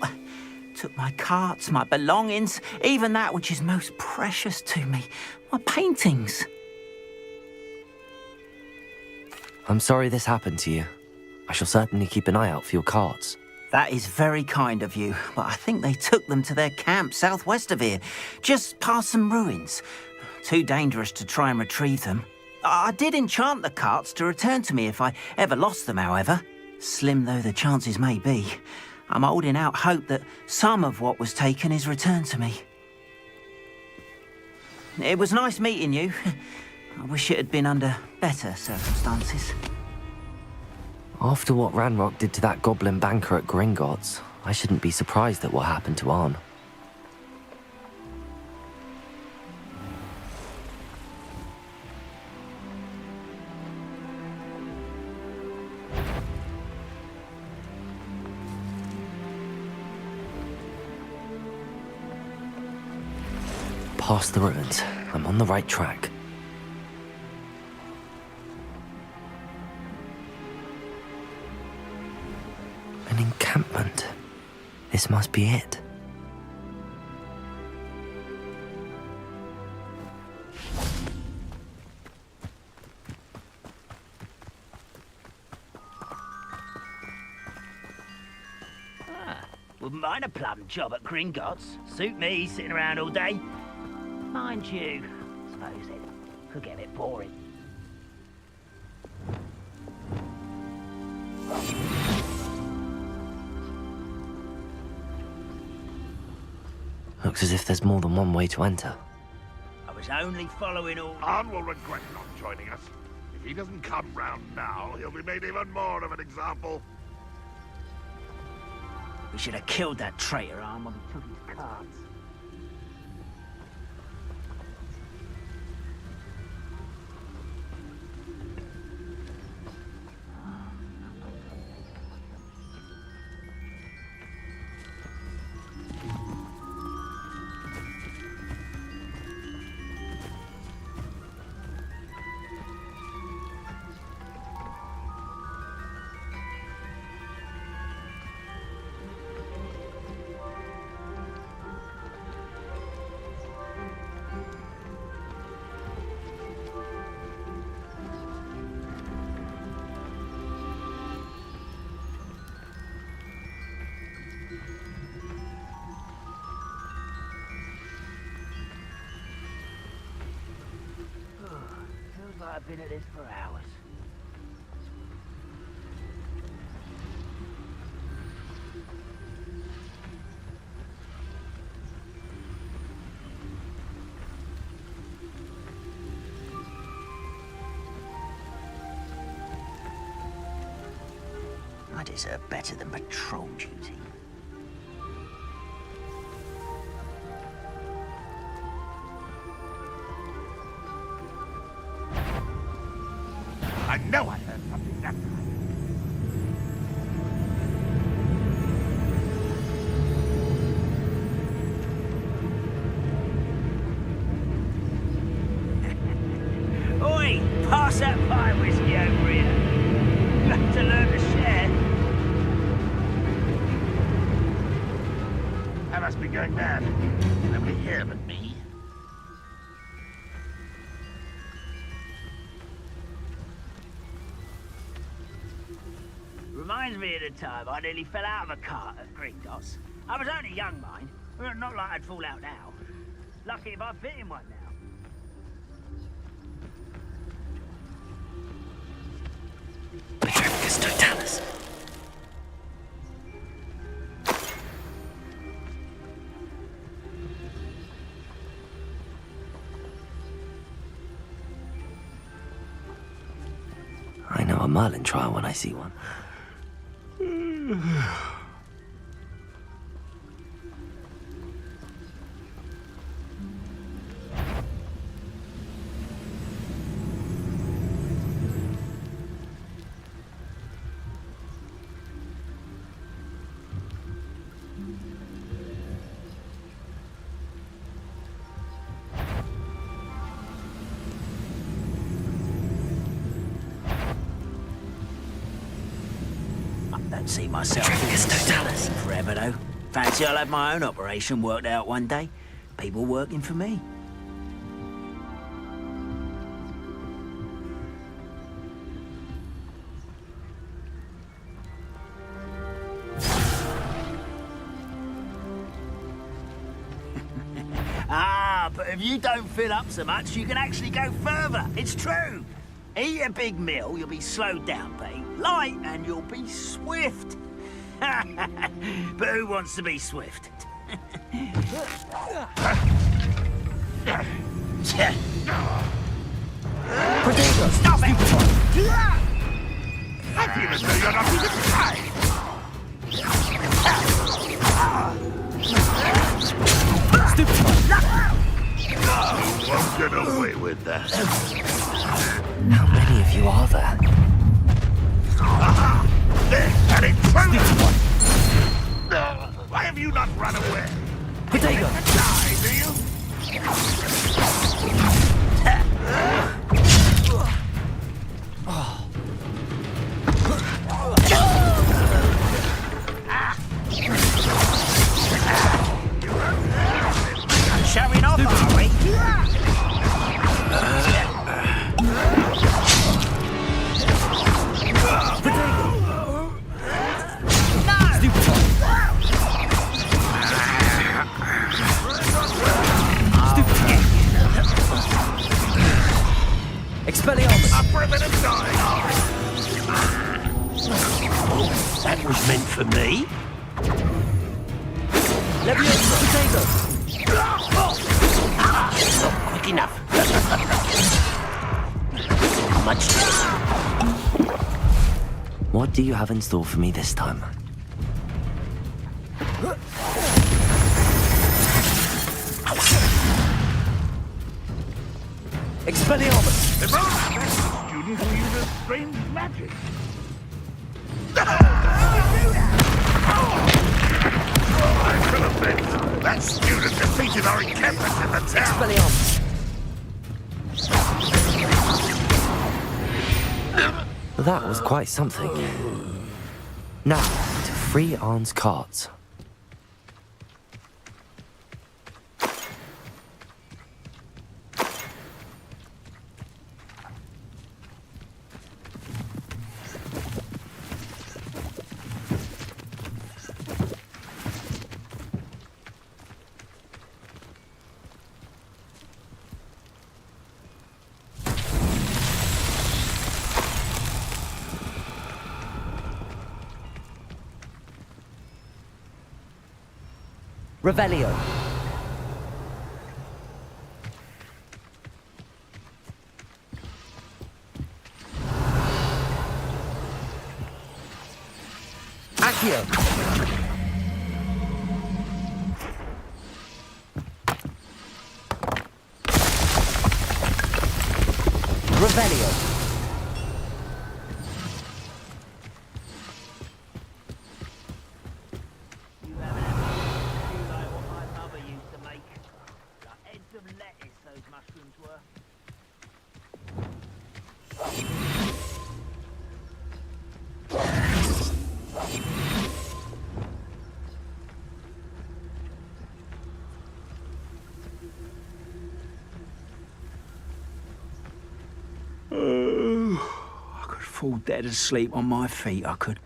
Took my carts, my belongings, even that which is most precious to me, my paintings. I'm sorry this happened to you. I shall certainly keep an eye out for your carts. That is very kind of you, but I think they took them to their camp southwest of here, just past some ruins. Too dangerous to try and retrieve them. I did enchant the carts to return to me if I ever lost them, however. Slim though the chances may be, I'm holding out hope that some of what was taken is returned to me. It was nice meeting you. I wish it had been under better circumstances. After what Ranrock did to that goblin banker at Gringotts, I shouldn't be surprised at what happened to Arn. Past the ruins. I'm on the right track. An encampment. This must be it. Wouldn't mind a plum job at Gringotts. Suit me, sitting around all day. Mind you, suppose it could get a bit boring. Looks as if there's more than one way to enter. I was only following all... Arn will regret not joining us. If he doesn't come round now, he'll be made even more of an example. We should have killed that traitor Arn when we took his cards. I've been at this for hours. I deserve better than patrol duty. I know I heard something that time. Oi! Pass that pie whiskey over here. You have to learn to share. I must be going mad. Nobody here but me. Reminds me of the time I nearly fell out of a cart at Gringotts. I was only young, mind. Not like I'd fall out now. Lucky if I fit in one now. Petrificus totalis. I know a Merlin trial when I see one. Don't see myself forever though. Fancy I'll have my own operation worked out one day. People working for me. But if you don't fill up so much, you can actually go further. It's true. Eat a big meal, you'll be slowed down, but eat light and you'll be swift. But who wants to be swift? Stop it! I feel as though you're not even trying. You won't get away with that. How many of you are there? There, and it's why have you not run away? Potato! Die, do you? Showing off, are we? Expelliarmus! Up for a bit of time. That was meant for me. Leviosa! Potato! Not quick enough. Much. What do you have in store for me this time? Expelliarmus! If only that's a student who uses strange magic. I could have been. That student defeated our encampment in the town. Expelliarmus! That was quite something. Now, to free Arn's carts. Revelio. Accio. Revelio. I could fall dead asleep on my feet, I could.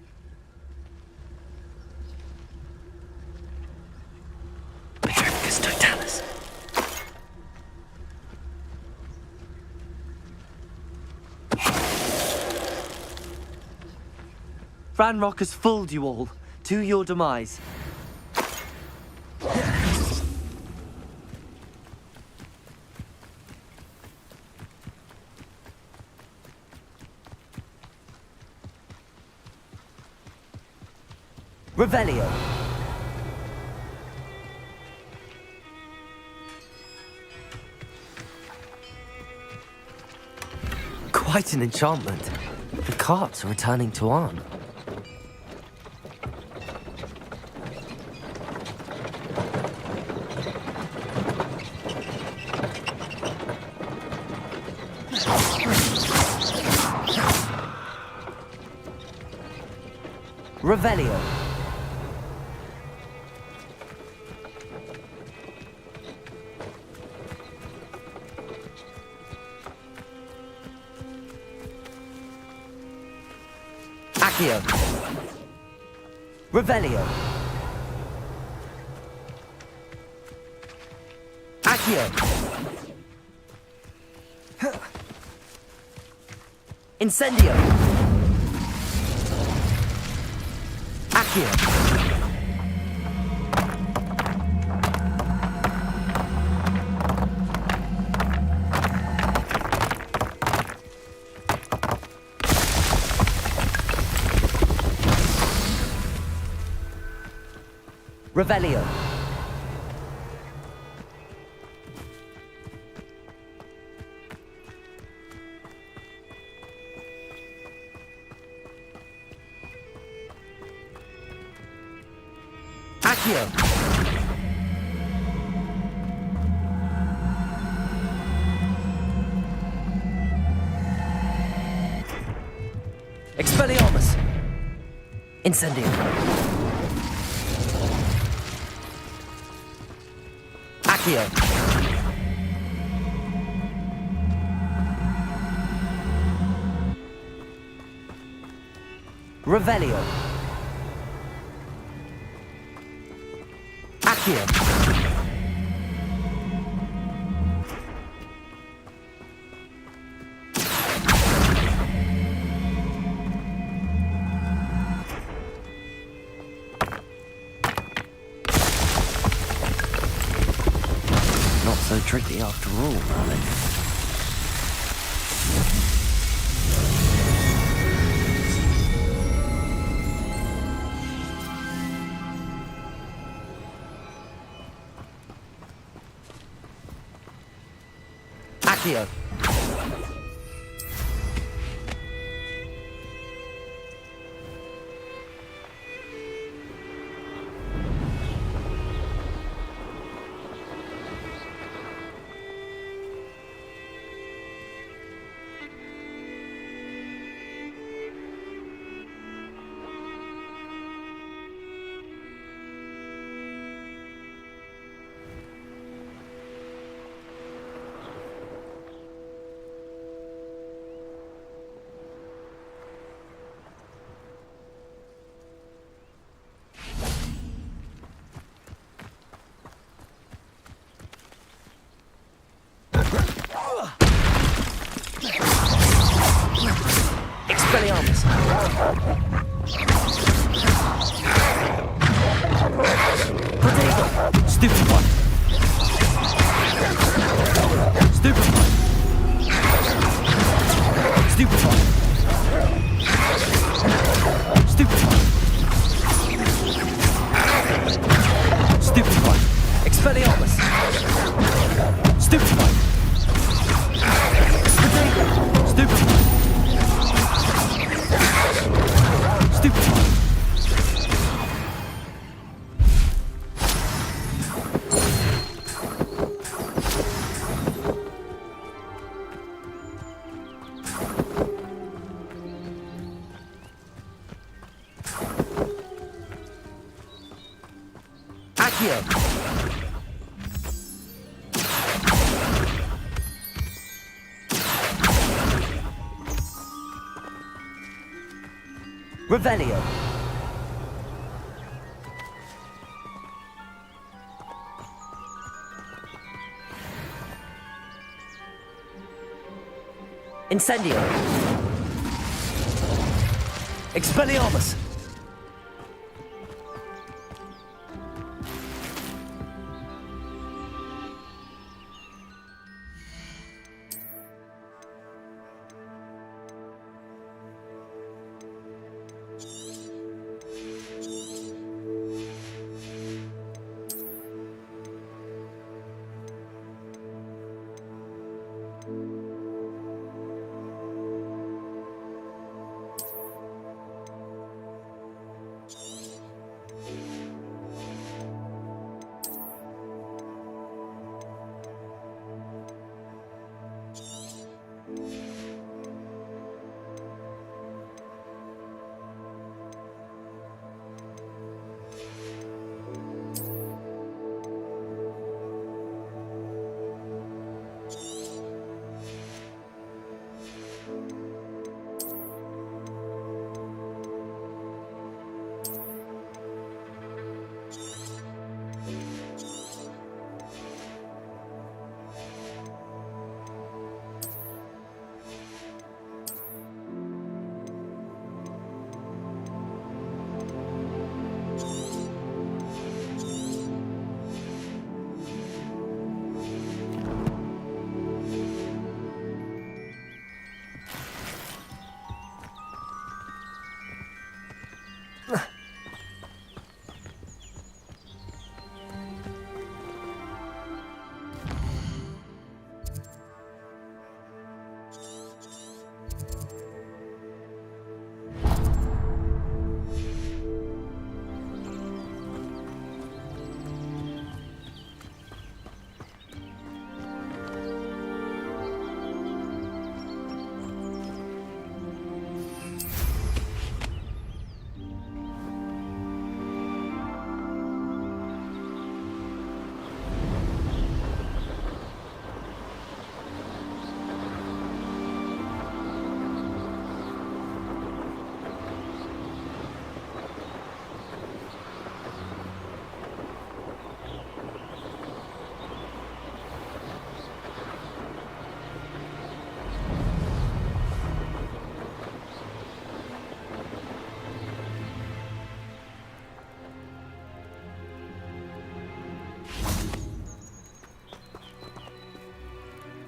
Ranrock has fooled you all, to your demise. Revelio. Quite an enchantment. The carts are returning to Arn. Revelio. Accio. Revelio. Accio. Incendio. Accio. Revelio. Accio. Expelliarmus. Incendio. Accio. Revelio. Accio. Not so tricky after all, Merlin. Accio. Expelliarmus. Potato. Stupid one. Stupid one. Stupid one. Stupid one. Stupid one. Expelliarmus. Stupid one. Potato. Stupid one. Stupid one. Accio. Revelio. Incendio. Expelliarmus.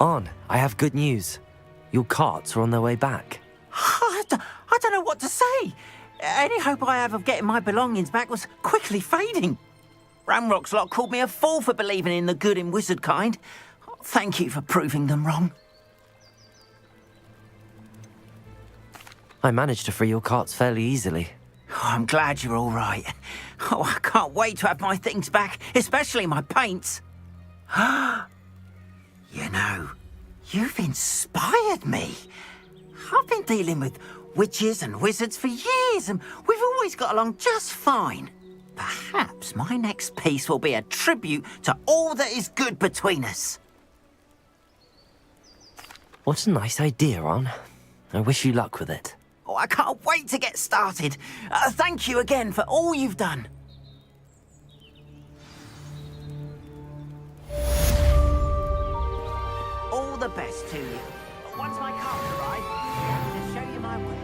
Arn, I have good news. Your carts are on their way back. I don't know what to say. Any hope I have of getting my belongings back was quickly fading. Ranrock's lot called me a fool for believing in the good in wizard kind. Thank you for proving them wrong. I managed to free your carts fairly easily. Oh, I'm glad you're all right. Oh, I can't wait to have my things back, especially my paints. You know, you've inspired me. I've been dealing with witches and wizards for years, and we've always got along just fine. Perhaps my next piece will be a tribute to all that is good between us. What a nice idea, Arn. I wish you luck with it. Oh, I can't wait to get started. Thank you again for all you've done. All the best to you. Once my cards arrive, I'll show you my work.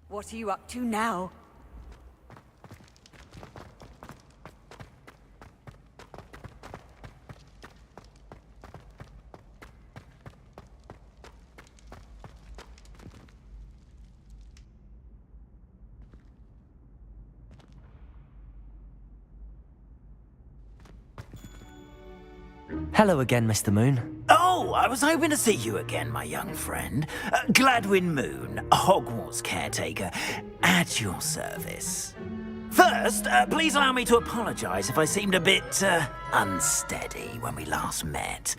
What are you up to now? Hello again, Mr. Moon. Oh, I was hoping to see you again, my young friend. Gladwin Moon, Hogwarts caretaker, at your service. First, please allow me to apologise if I seemed a bit unsteady when we last met.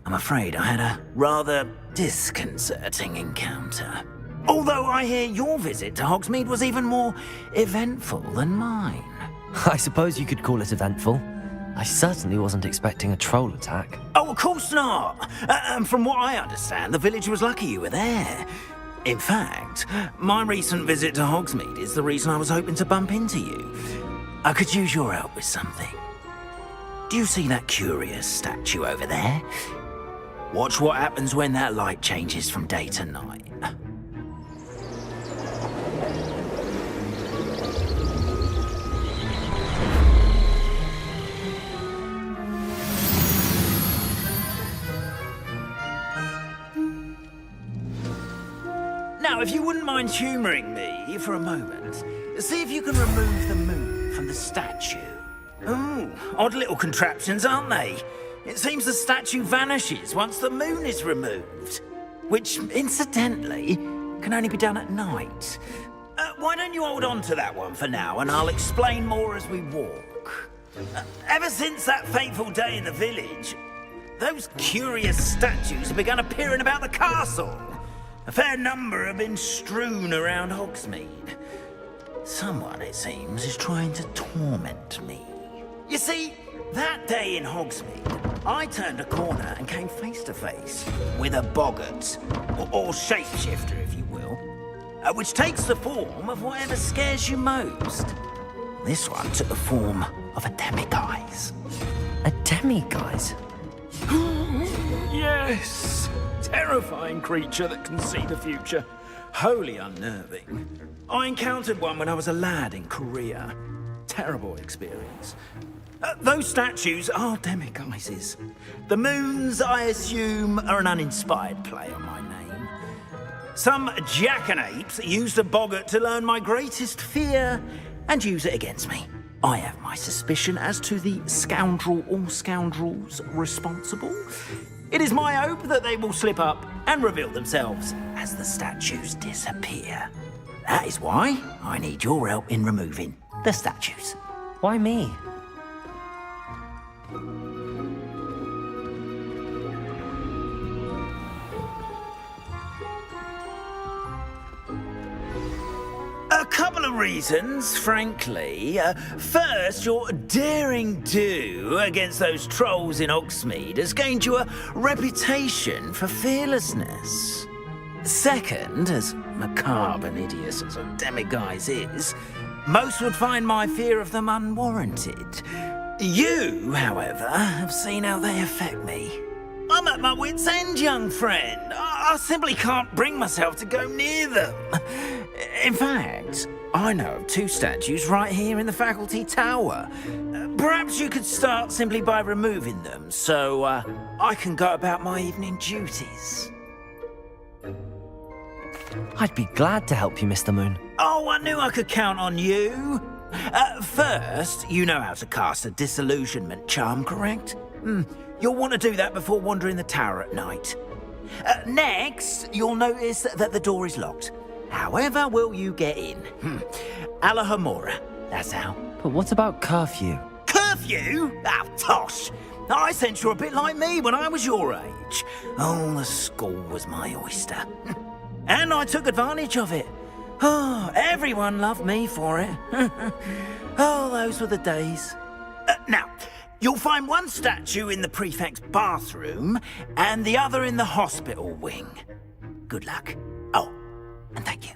I'm afraid I had a rather disconcerting encounter. Although I hear your visit to Hogsmeade was even more eventful than mine. I suppose you could call it eventful. I certainly wasn't expecting a troll attack. Oh, of course not. From what I understand, the village was lucky you were there. In fact, my recent visit to Hogsmeade is the reason I was hoping to bump into you. I could use your help with something. Do you see that curious statue over there? Watch what happens when that light changes from day to night. Now, if you wouldn't mind humouring me for a moment, see if you can remove the moon from the statue. Oh, odd little contraptions, aren't they? It seems the statue vanishes once the moon is removed, which, incidentally, can only be done at night. Why don't you hold on to that one for now, and I'll explain more as we walk. Ever since that fateful day in the village, those curious statues have begun appearing about the castle. A fair number have been strewn around Hogsmeade. Someone, it seems, is trying to torment me. You see, that day in Hogsmeade, I turned a corner and came face to face with a boggart, or shapeshifter, if you will, which takes the form of whatever scares you most. This one took the form of a demiguise. A demiguise? Yes! Terrifying creature that can see the future. Wholly unnerving. I encountered one when I was a lad in Korea. Terrible experience. Those statues are demiguises. The moons, I assume, are an uninspired play on my name. Some jackanapes used a boggart to learn my greatest fear and use it against me. I have my suspicion as to the scoundrel or scoundrels responsible. It is my hope that they will slip up and reveal themselves as the statues disappear. That is why I need your help in removing the statues. Why me? A couple of reasons, frankly. First, your daring do against those trolls in Hogsmeade has gained you a reputation for fearlessness. Second, as macabre and hideous as a demiguise is, most would find my fear of them unwarranted. You, however, have seen how they affect me. I'm at my wit's end, young friend. I simply can't bring myself to go near them. In fact, I know of 2 statues right here in the faculty tower. Perhaps you could start simply by removing them, so I can go about my evening duties. I'd be glad to help you, Mr. Moon. Oh, I knew I could count on you. First, you know how to cast a disillusionment charm, correct? You'll want to do that before wandering the tower at night. Next, you'll notice that the door is locked. However will you get in? Alohomora, that's how. But what about curfew? Curfew? Oh, tosh! I sense you're a bit like me when I was your age. Oh, the school was my oyster. And I took advantage of it. Oh, everyone loved me for it. Oh, those were the days. Now, you'll find one statue in the prefect's bathroom and the other in the hospital wing. Good luck. Oh, and thank you.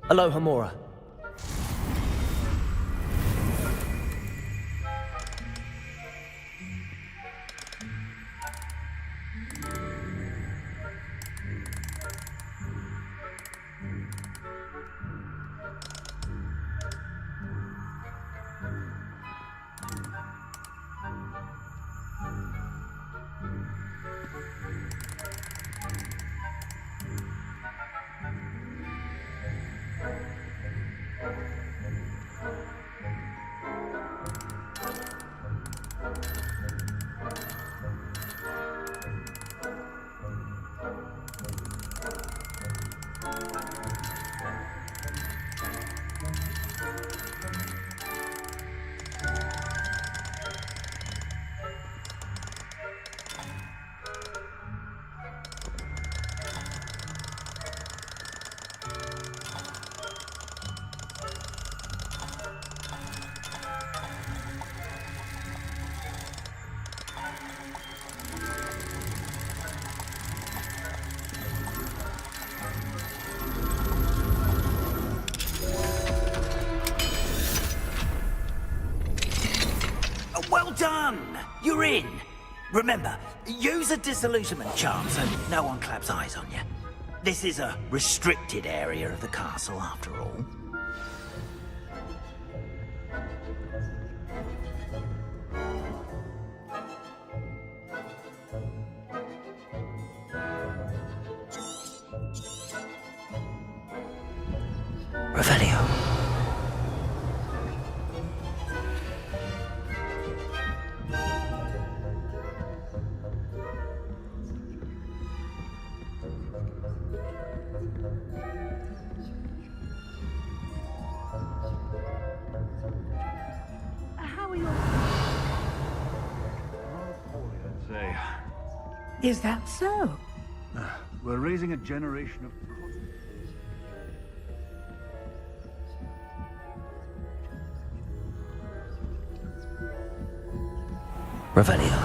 Alohomora. Well done! You're in! Remember, use a disillusionment charm so no one claps eyes on you. This is a restricted area of the castle, after all. Revelio. Is that so? We're raising a generation of... Revelio.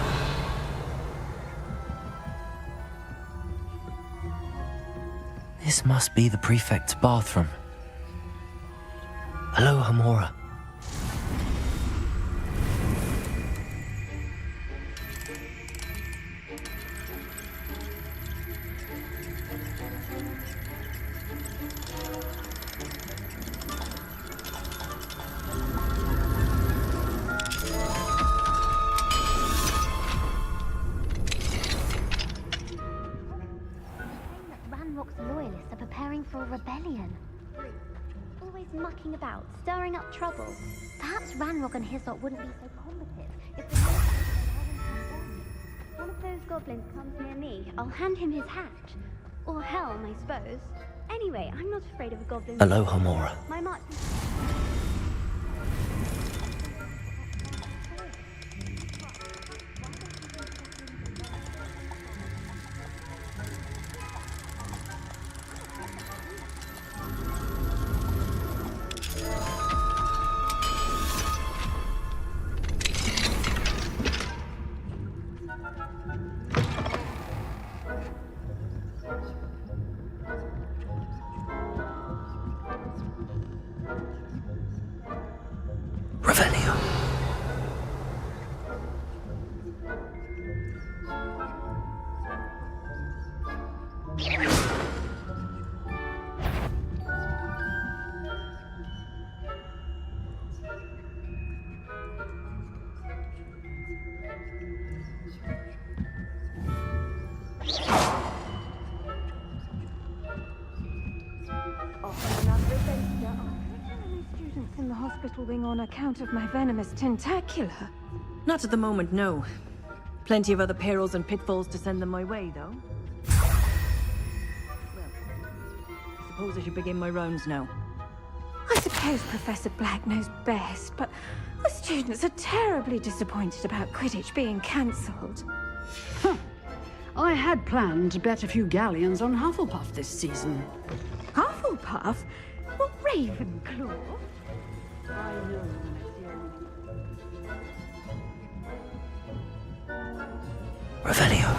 This must be the prefect's bathroom. Alohomora. Ranrock's loyalists are preparing for a rebellion. mucking about, stirring up trouble. Perhaps Ranrock and Hyssop wouldn't be so combative if the one of those goblins comes near me, I'll hand him his hat. Or helm, I suppose. Anyway, I'm not afraid of a goblin. Aloha, Mora. My mark. Students in the hospital wing on account of my venomous tentacular. Not at the moment, no. Plenty of other perils and pitfalls to send them my way, though. Well, I suppose I should begin my rounds now. I suppose Professor Black knows best, but the students are terribly disappointed about Quidditch being cancelled. I had planned to bet a few galleons on Hufflepuff this season. Hufflepuff? Well, Ravenclaw? I know. Revelio.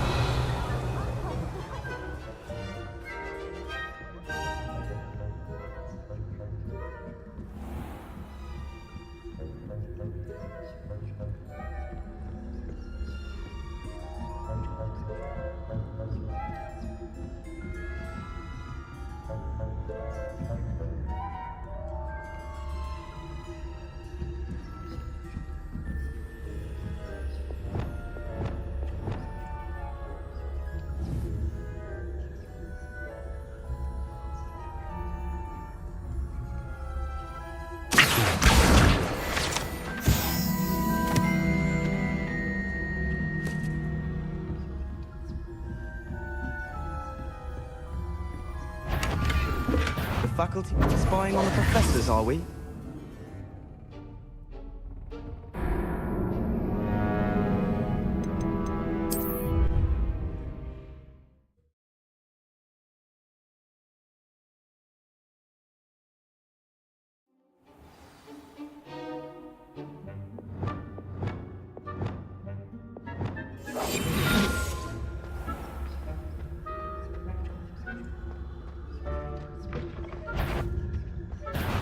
Faculty spying on the professors, are we?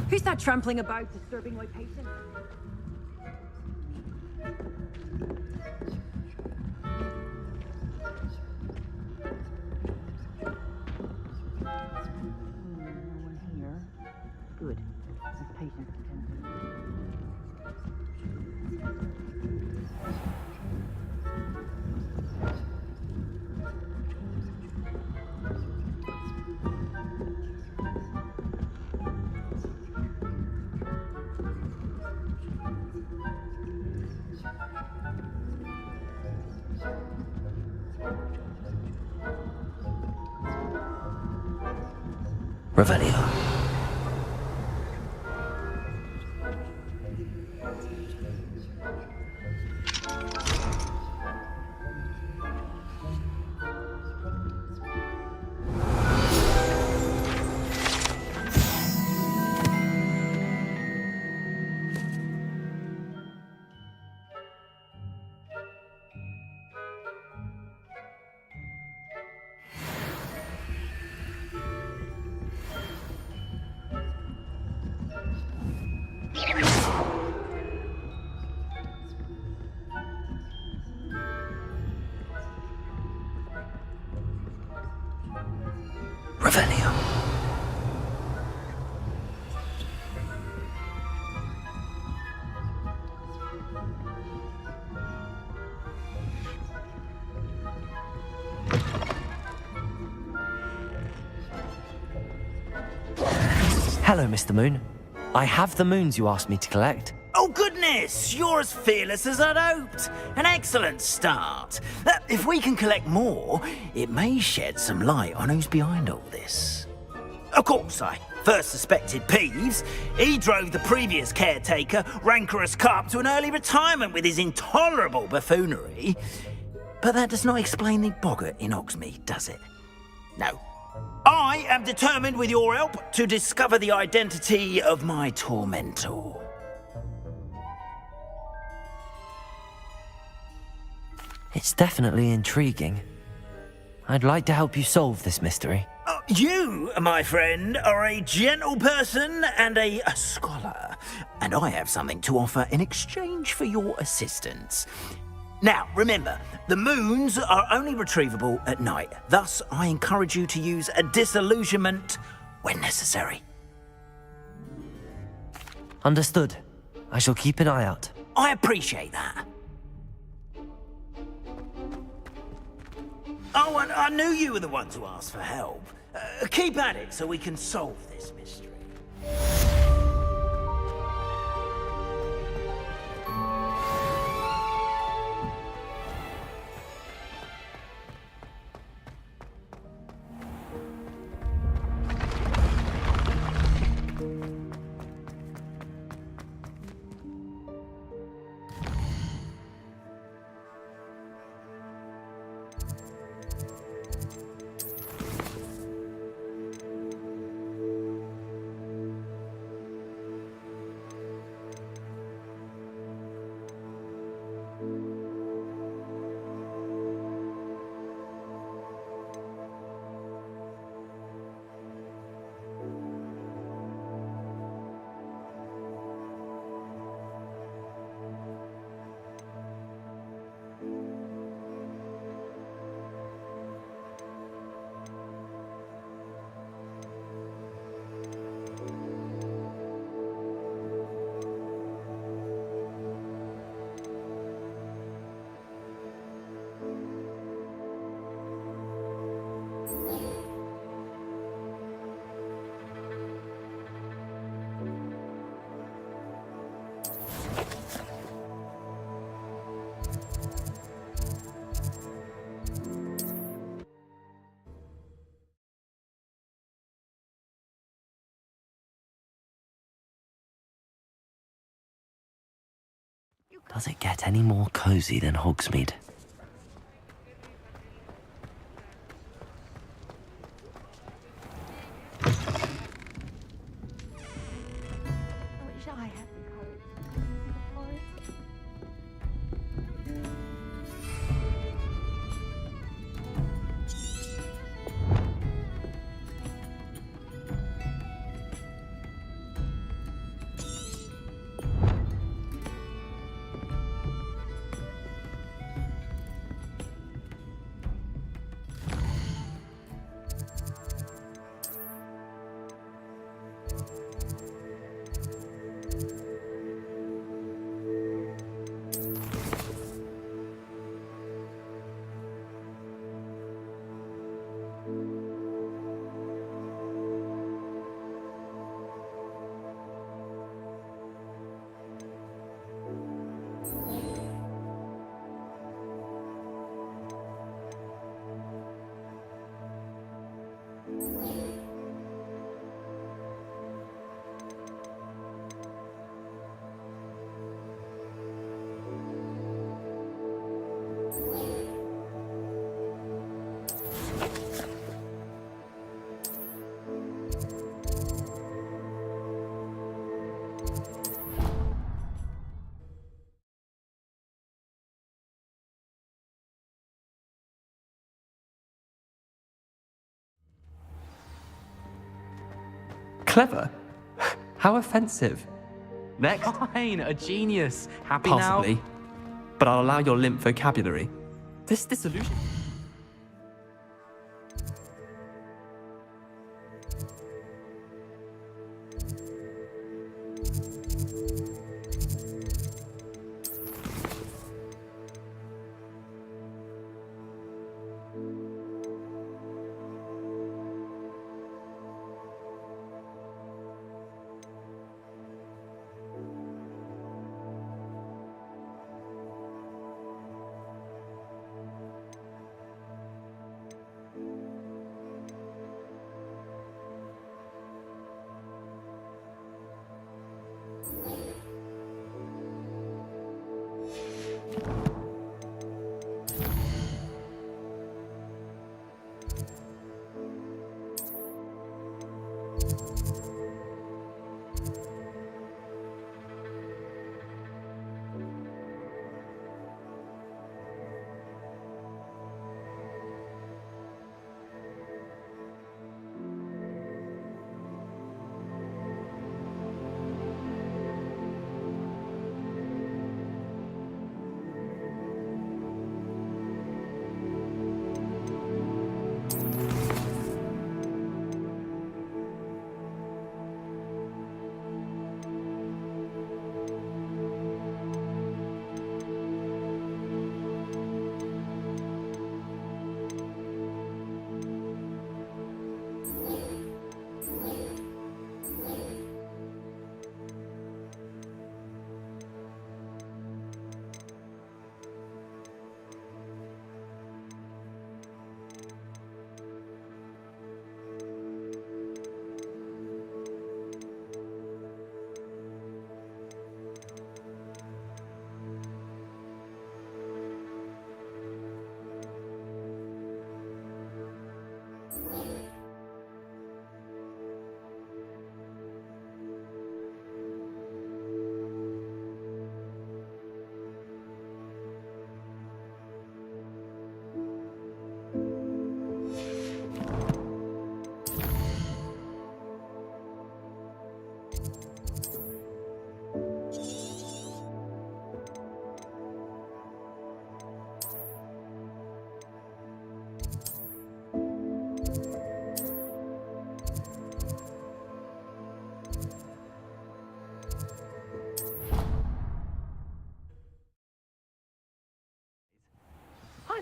Who's that trampling about, disturbing my patients? No one here. Good. This patient's attended. Revelio. Revelio. Hello, Mr. Moon. I have the moons you asked me to collect. Oh, goodness! You're as fearless as I'd hoped. An excellent start. If we can collect more, it may shed some light on who's behind all this. Of course, I first suspected Peeves. He drove the previous caretaker, Rancorous Carp, to an early retirement with his intolerable buffoonery. But that does not explain the boggart in Hogsmeade, does it? No. I am determined, with your help, to discover the identity of my tormentor. It's definitely intriguing. I'd like to help you solve this mystery. You, my friend, are a gentle person and a scholar, and I have something to offer in exchange for your assistance. Now, remember, the moons are only retrievable at night. Thus, I encourage you to use a disillusionment when necessary. Understood. I shall keep an eye out. I appreciate that. Oh, and I knew you were the ones who asked for help. Keep at it so we can solve this mystery. Does it get any more cozy than Hogsmeade? Wish I had the courage to go into the forest. Clever? How offensive. Next. Fine, a genius. Happy Possibly. now? But I'll allow your limp vocabulary. This disillusion.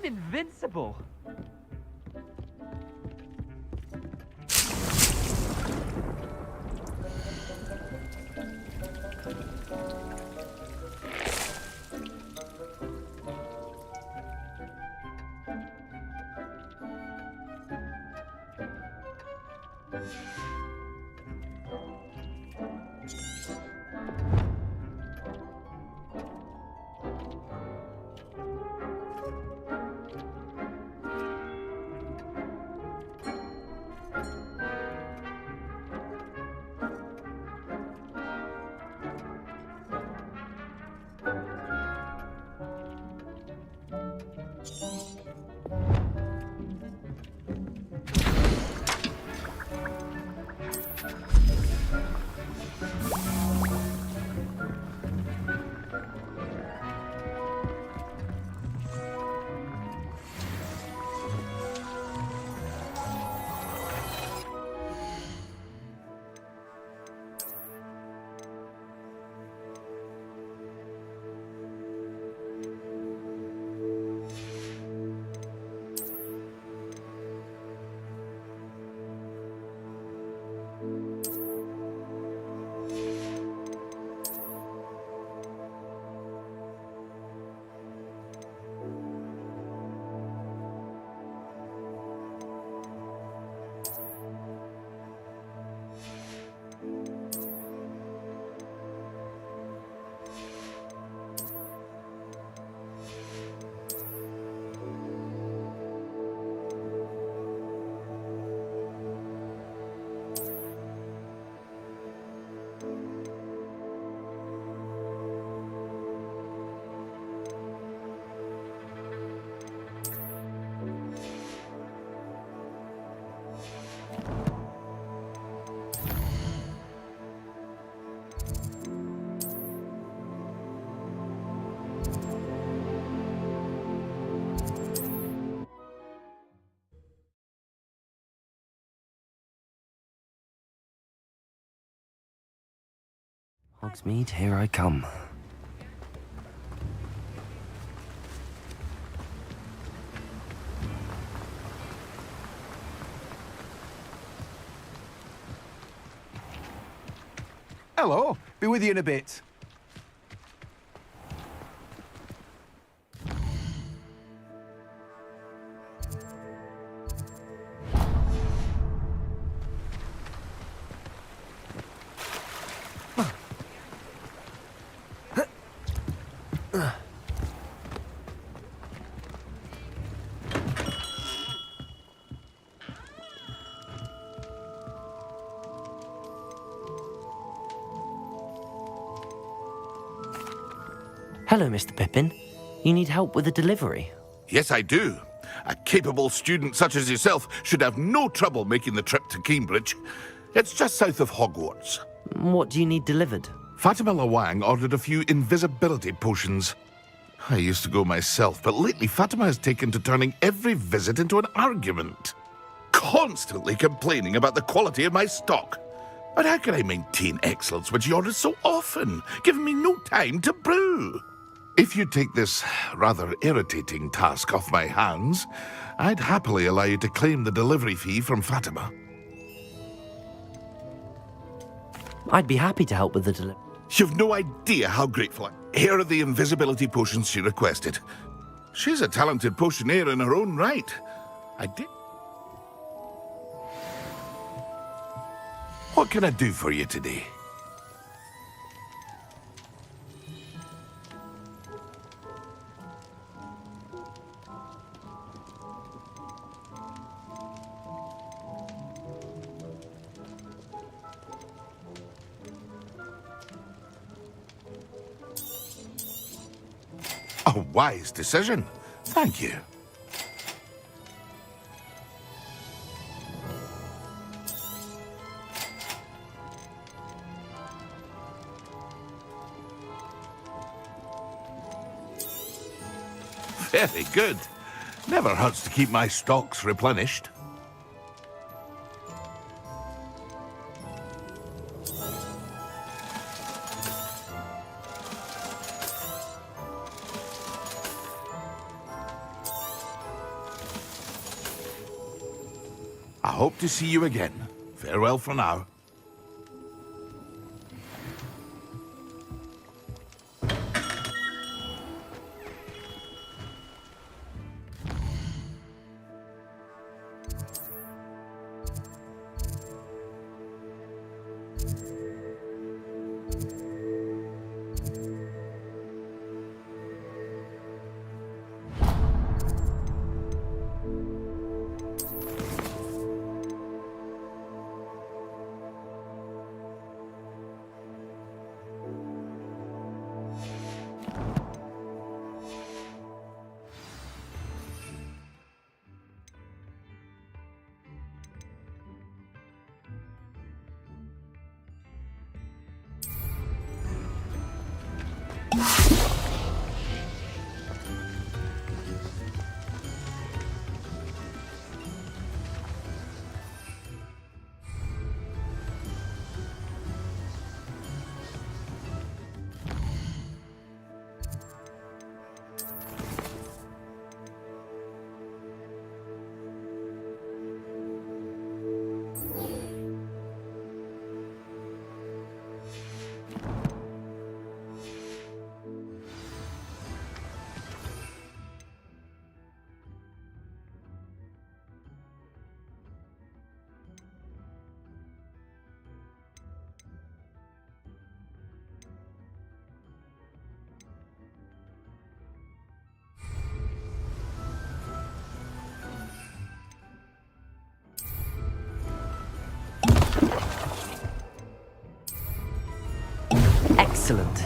invincible. Hogsmeade, here I come. Hello. Be with you in a bit. Hello, Mr. Pippin. You need help with a delivery? Yes, I do. A capable student such as yourself should have no trouble making the trip to Cambridge. It's just south of Hogwarts. What do you need delivered? Fatima Lawang ordered a few invisibility potions. I used to go myself, but lately Fatima has taken to turning every visit into an argument. Constantly complaining about the quality of my stock. But how can I maintain excellence when she orders so often, giving me no time to brew? If you take this rather irritating task off my hands, I'd happily allow you to claim the delivery fee from Fatima. I'd be happy to help with the delivery. You've no idea how grateful I am. Here are the invisibility potions she requested. She's a talented potioneer in her own right. I did. What can I do for you today? A wise decision. Thank you. Very good. Never hurts to keep my stocks replenished. hope to see you again. Farewell for now. Excellent.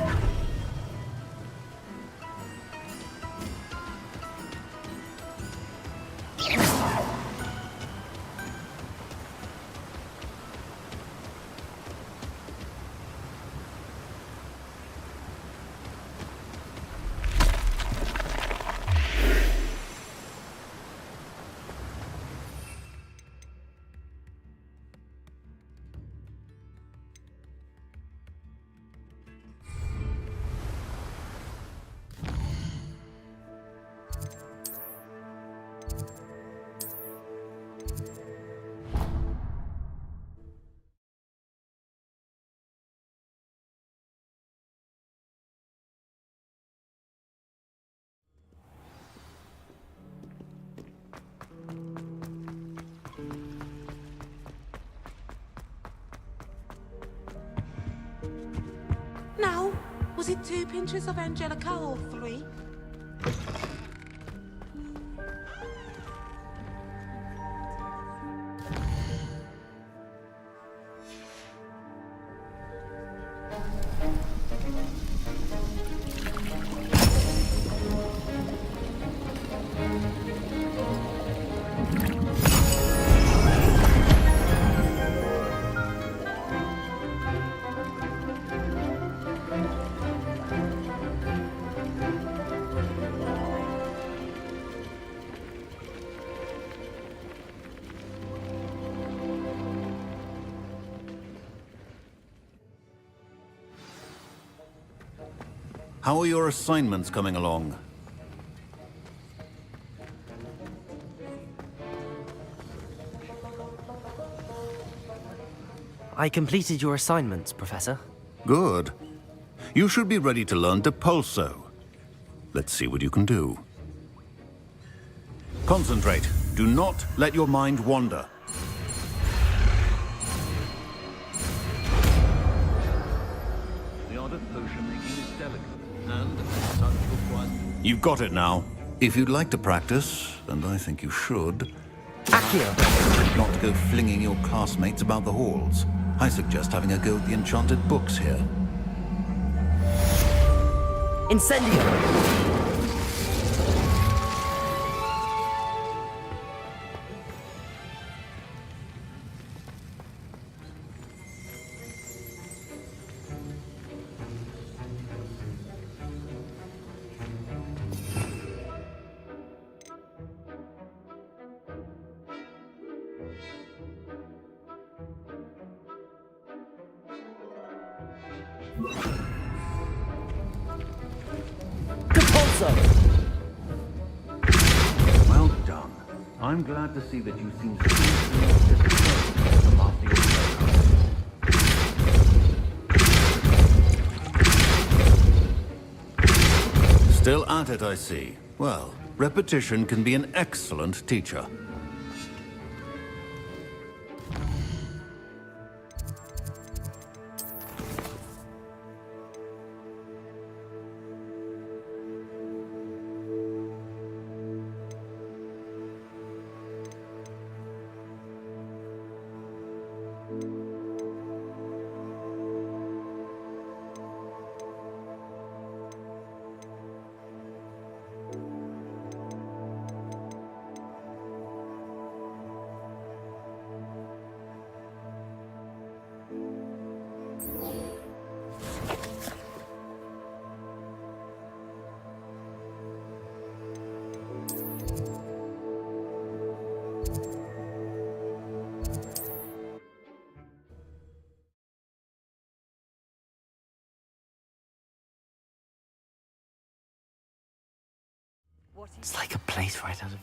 Now, was it 2 pinches of Angelica or 3? How are your assignments coming along? I completed your assignments, Professor. Good. You should be ready to learn Depulso. Let's see what you can do. Concentrate. Do not let your mind wander. The art of potion making is delicate, and as such requires... You've got it now. If you'd like to practice, and I think you should... Accio! Not to go flinging your classmates about the halls. I suggest having a go at the enchanted books here. Incendio! Well done. I'm glad to see that you seem to the master yourself. Still at it, I see. Well, repetition can be an excellent teacher. It's like a place right out of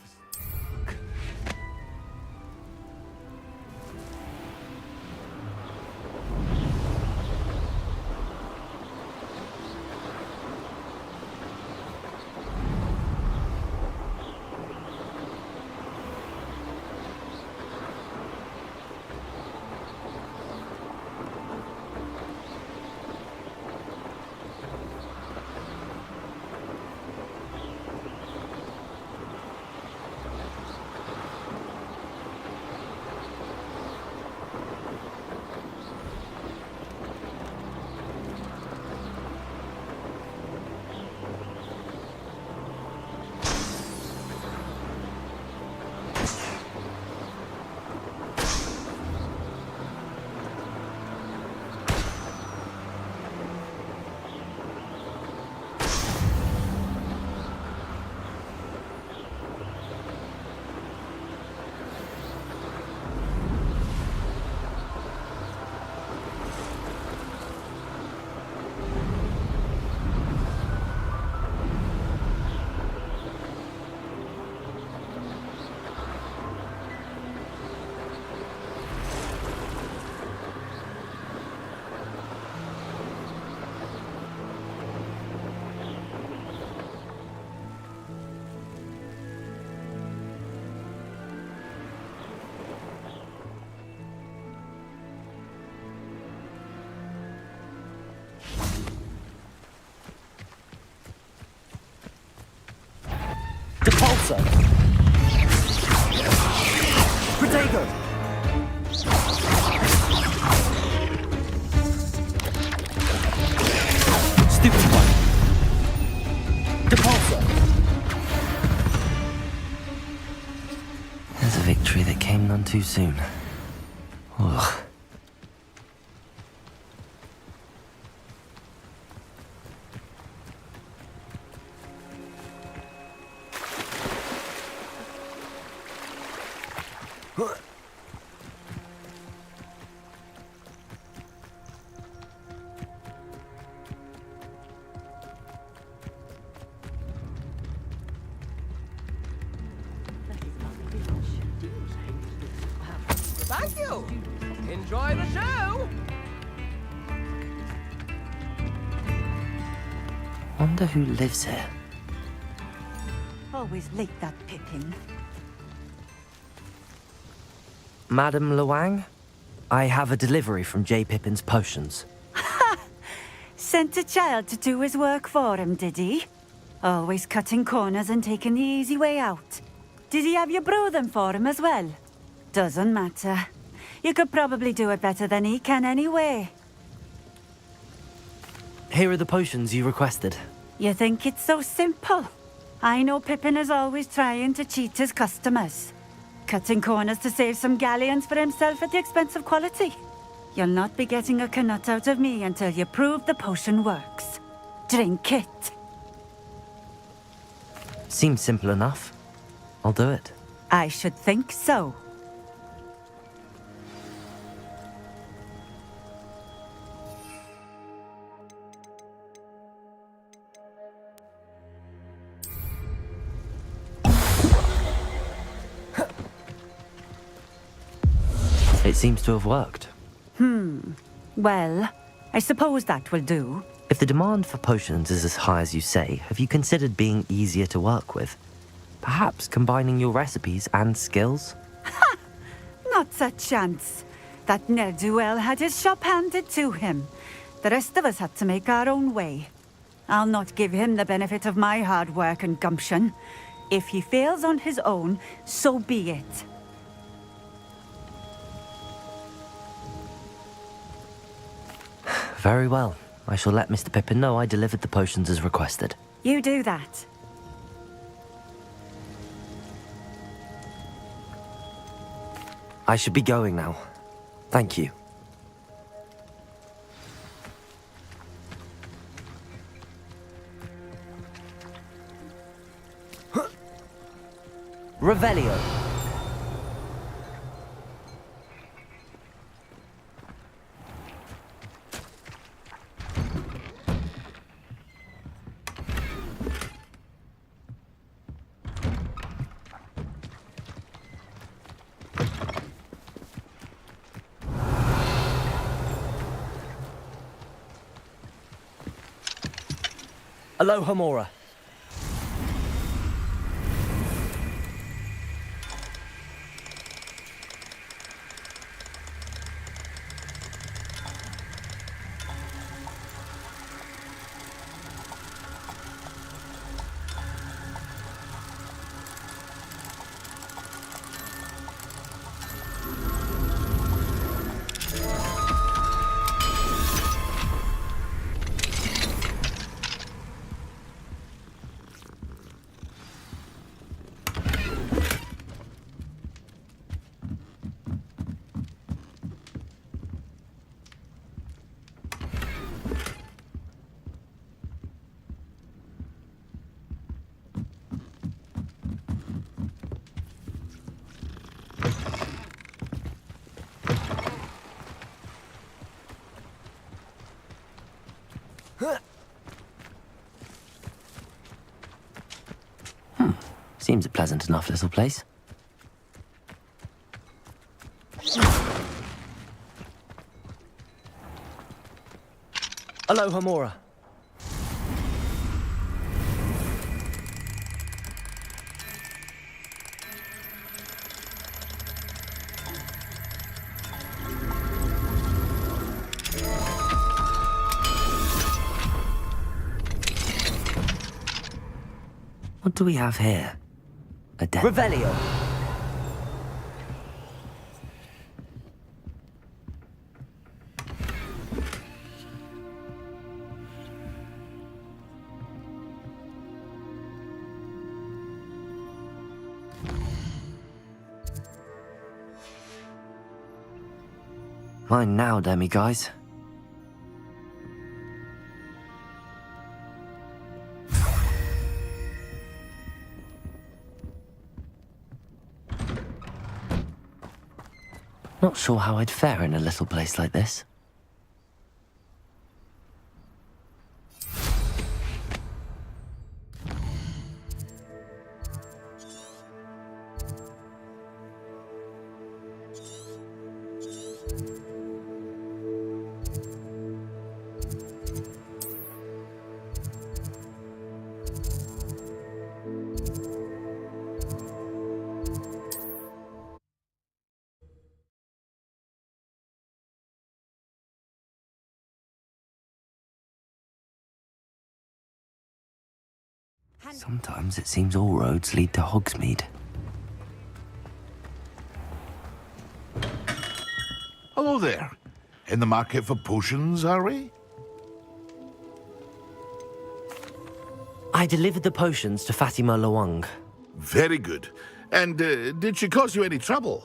Depulsor! Protego! Stupefy! Depulsor! There's a victory that came none too soon. Ugh. Thank you! Enjoy the show! Wonder who lives here. Always late, that Pippin. Madame Luang, I have a delivery from J. Pippin's Potions. Sent a child to do his work for him, did he? Always cutting corners and taking the easy way out. Did he have you brew them for him as well? Doesn't matter. You could probably do it better than he can anyway. Here are the potions you requested. You think it's so simple? I know Pippin is always trying to cheat his customers. Cutting corners to save some galleons for himself at the expense of quality. You'll not be getting a Knut out of me until you prove the potion works. Drink it. Seems simple enough. I'll do it. I should think so. It seems to have worked. Well, I suppose that will do. If the demand for potions is as high as you say, have you considered being easier to work with? Perhaps combining your recipes and skills? Not a chance. That ne'er-do-well had his shop handed to him. The rest of us had to make our own way. I'll not give him the benefit of my hard work and gumption. If he fails on his own, so be it. Very well. I shall let Mr. Pippin know I delivered the potions as requested. You do that. I should be going now. Thank you. Revelio. Aloha Mora. Seems a pleasant enough little place. Aloha Mora. What do we have here? A dead... Revelio! Mine now, demiguise. Not sure how I'd fare in a little place like this. Sometimes it seems all roads lead to Hogsmeade. Hello there. In the market for potions, are we? I delivered the potions to Fatima Lawang. Very good. And did she cause you any trouble?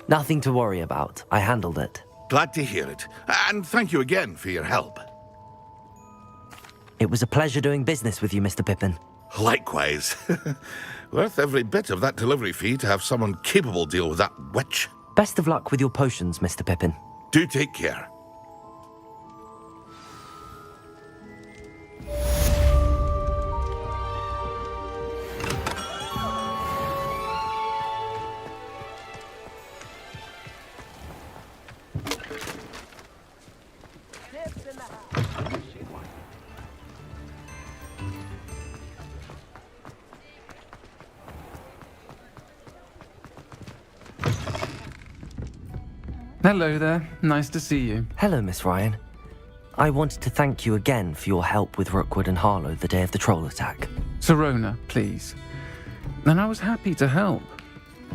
Nothing to worry about. I handled it. Glad to hear it. And thank you again for your help. It was a pleasure doing business with you, Mr. Pippin. Likewise. Worth every bit of that delivery fee to have someone capable deal with that witch. Best of luck with your potions, Mr. Pippin. Do take care. Nips in the house. Hello there. Nice to see you. Hello, Miss Ryan. I wanted to thank you again for your help with Rookwood and Harlow the day of the troll attack. Sirona, please. And I was happy to help.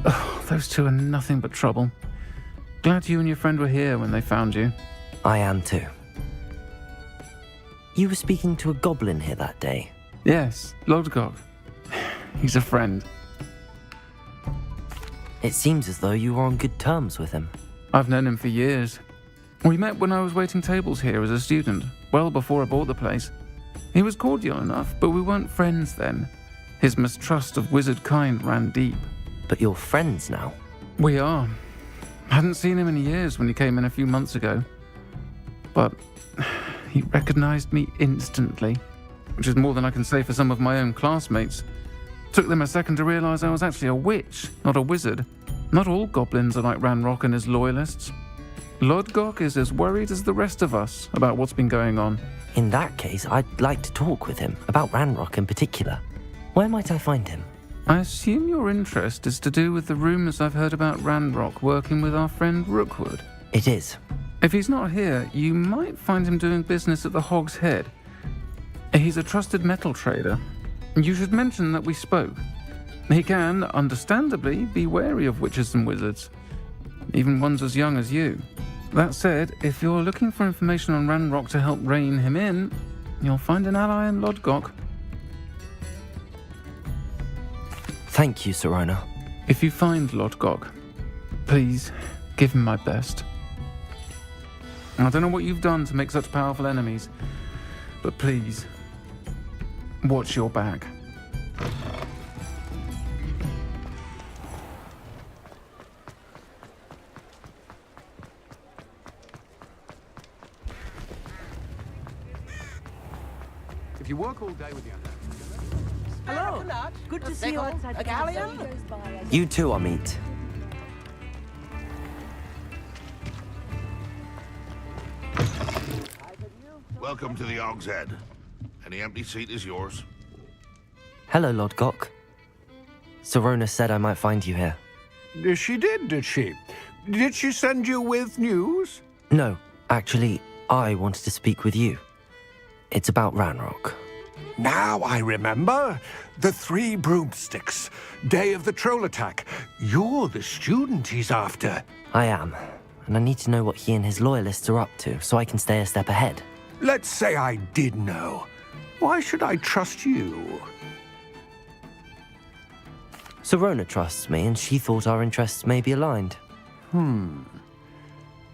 Oh, those two are nothing but trouble. Glad you and your friend were here when they found you. I am too. You were speaking to a goblin here that day. Yes, Lodgok. He's a friend. It seems as though you were on good terms with him. I've known him for years. We met when I was waiting tables here as a student, well before I bought the place. He was cordial enough, but we weren't friends then. His mistrust of wizard kind ran deep. But you're friends now? We are. Hadn't seen him in years when he came in a few months ago. But he recognized me instantly, which is more than I can say for some of my own classmates. Took them a second to realize I was actually a witch, not a wizard. Not all goblins are like Ranrock and his loyalists. Lodgok is as worried as the rest of us about what's been going on. In that case, I'd like to talk with him, about Ranrock in particular. Where might I find him? I assume your interest is to do with the rumors I've heard about Ranrock working with our friend Rookwood. It is. If he's not here, you might find him doing business at the Hog's Head. He's a trusted metal trader. You should mention that we spoke. He can, understandably, be wary of witches and wizards, even ones as young as you. That said, if you're looking for information on Ranrock to help rein him in, you'll find an ally in Lodgok. Thank you, Sirona. If you find Lodgok, please give him my best. I don't know what you've done to make such powerful enemies, but please, watch your back. If you work all day with the Hello. Good to see you outside the galleon. You too, Amit. Welcome to the Hog's Head. Any empty seat is yours. Hello, Lodgok. Sirona said I might find you here. She did she? Did she send you with news? No, actually, I wanted to speak with you. It's about Ranrock. Now I remember. The 3 broomsticks. Day of the troll attack. You're the student he's after. I am, and I need to know what he and his loyalists are up to so I can stay a step ahead. Let's say I did know. Why should I trust you? Sirona trusts me, and she thought our interests may be aligned.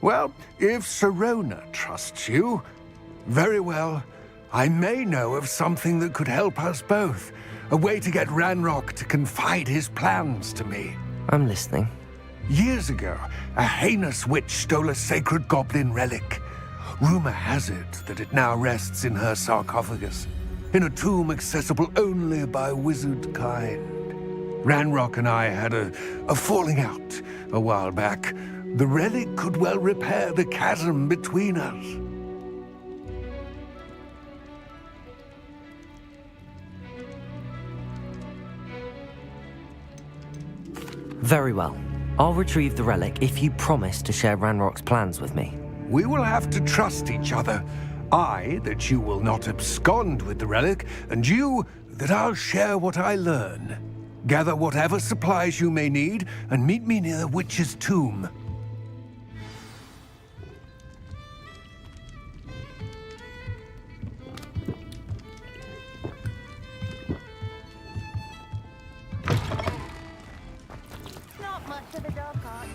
Well, if Sirona trusts you, very well. I may know of something that could help us both. A way to get Ranrock to confide his plans to me. I'm listening. Years ago, a heinous witch stole a sacred goblin relic. Rumor has it that it now rests in her sarcophagus, in a tomb accessible only by wizard kind. Ranrock and I had a falling out a while back. The relic could well repair the chasm between us. Very well. I'll retrieve the relic if you promise to share Ranrock's plans with me. We will have to trust each other. I, that you will not abscond with the relic, and you, that I'll share what I learn. Gather whatever supplies you may need, and meet me near the witch's tomb. Not much of the dark arts.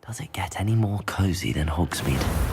Does it get any more cozy than Hogsmeade?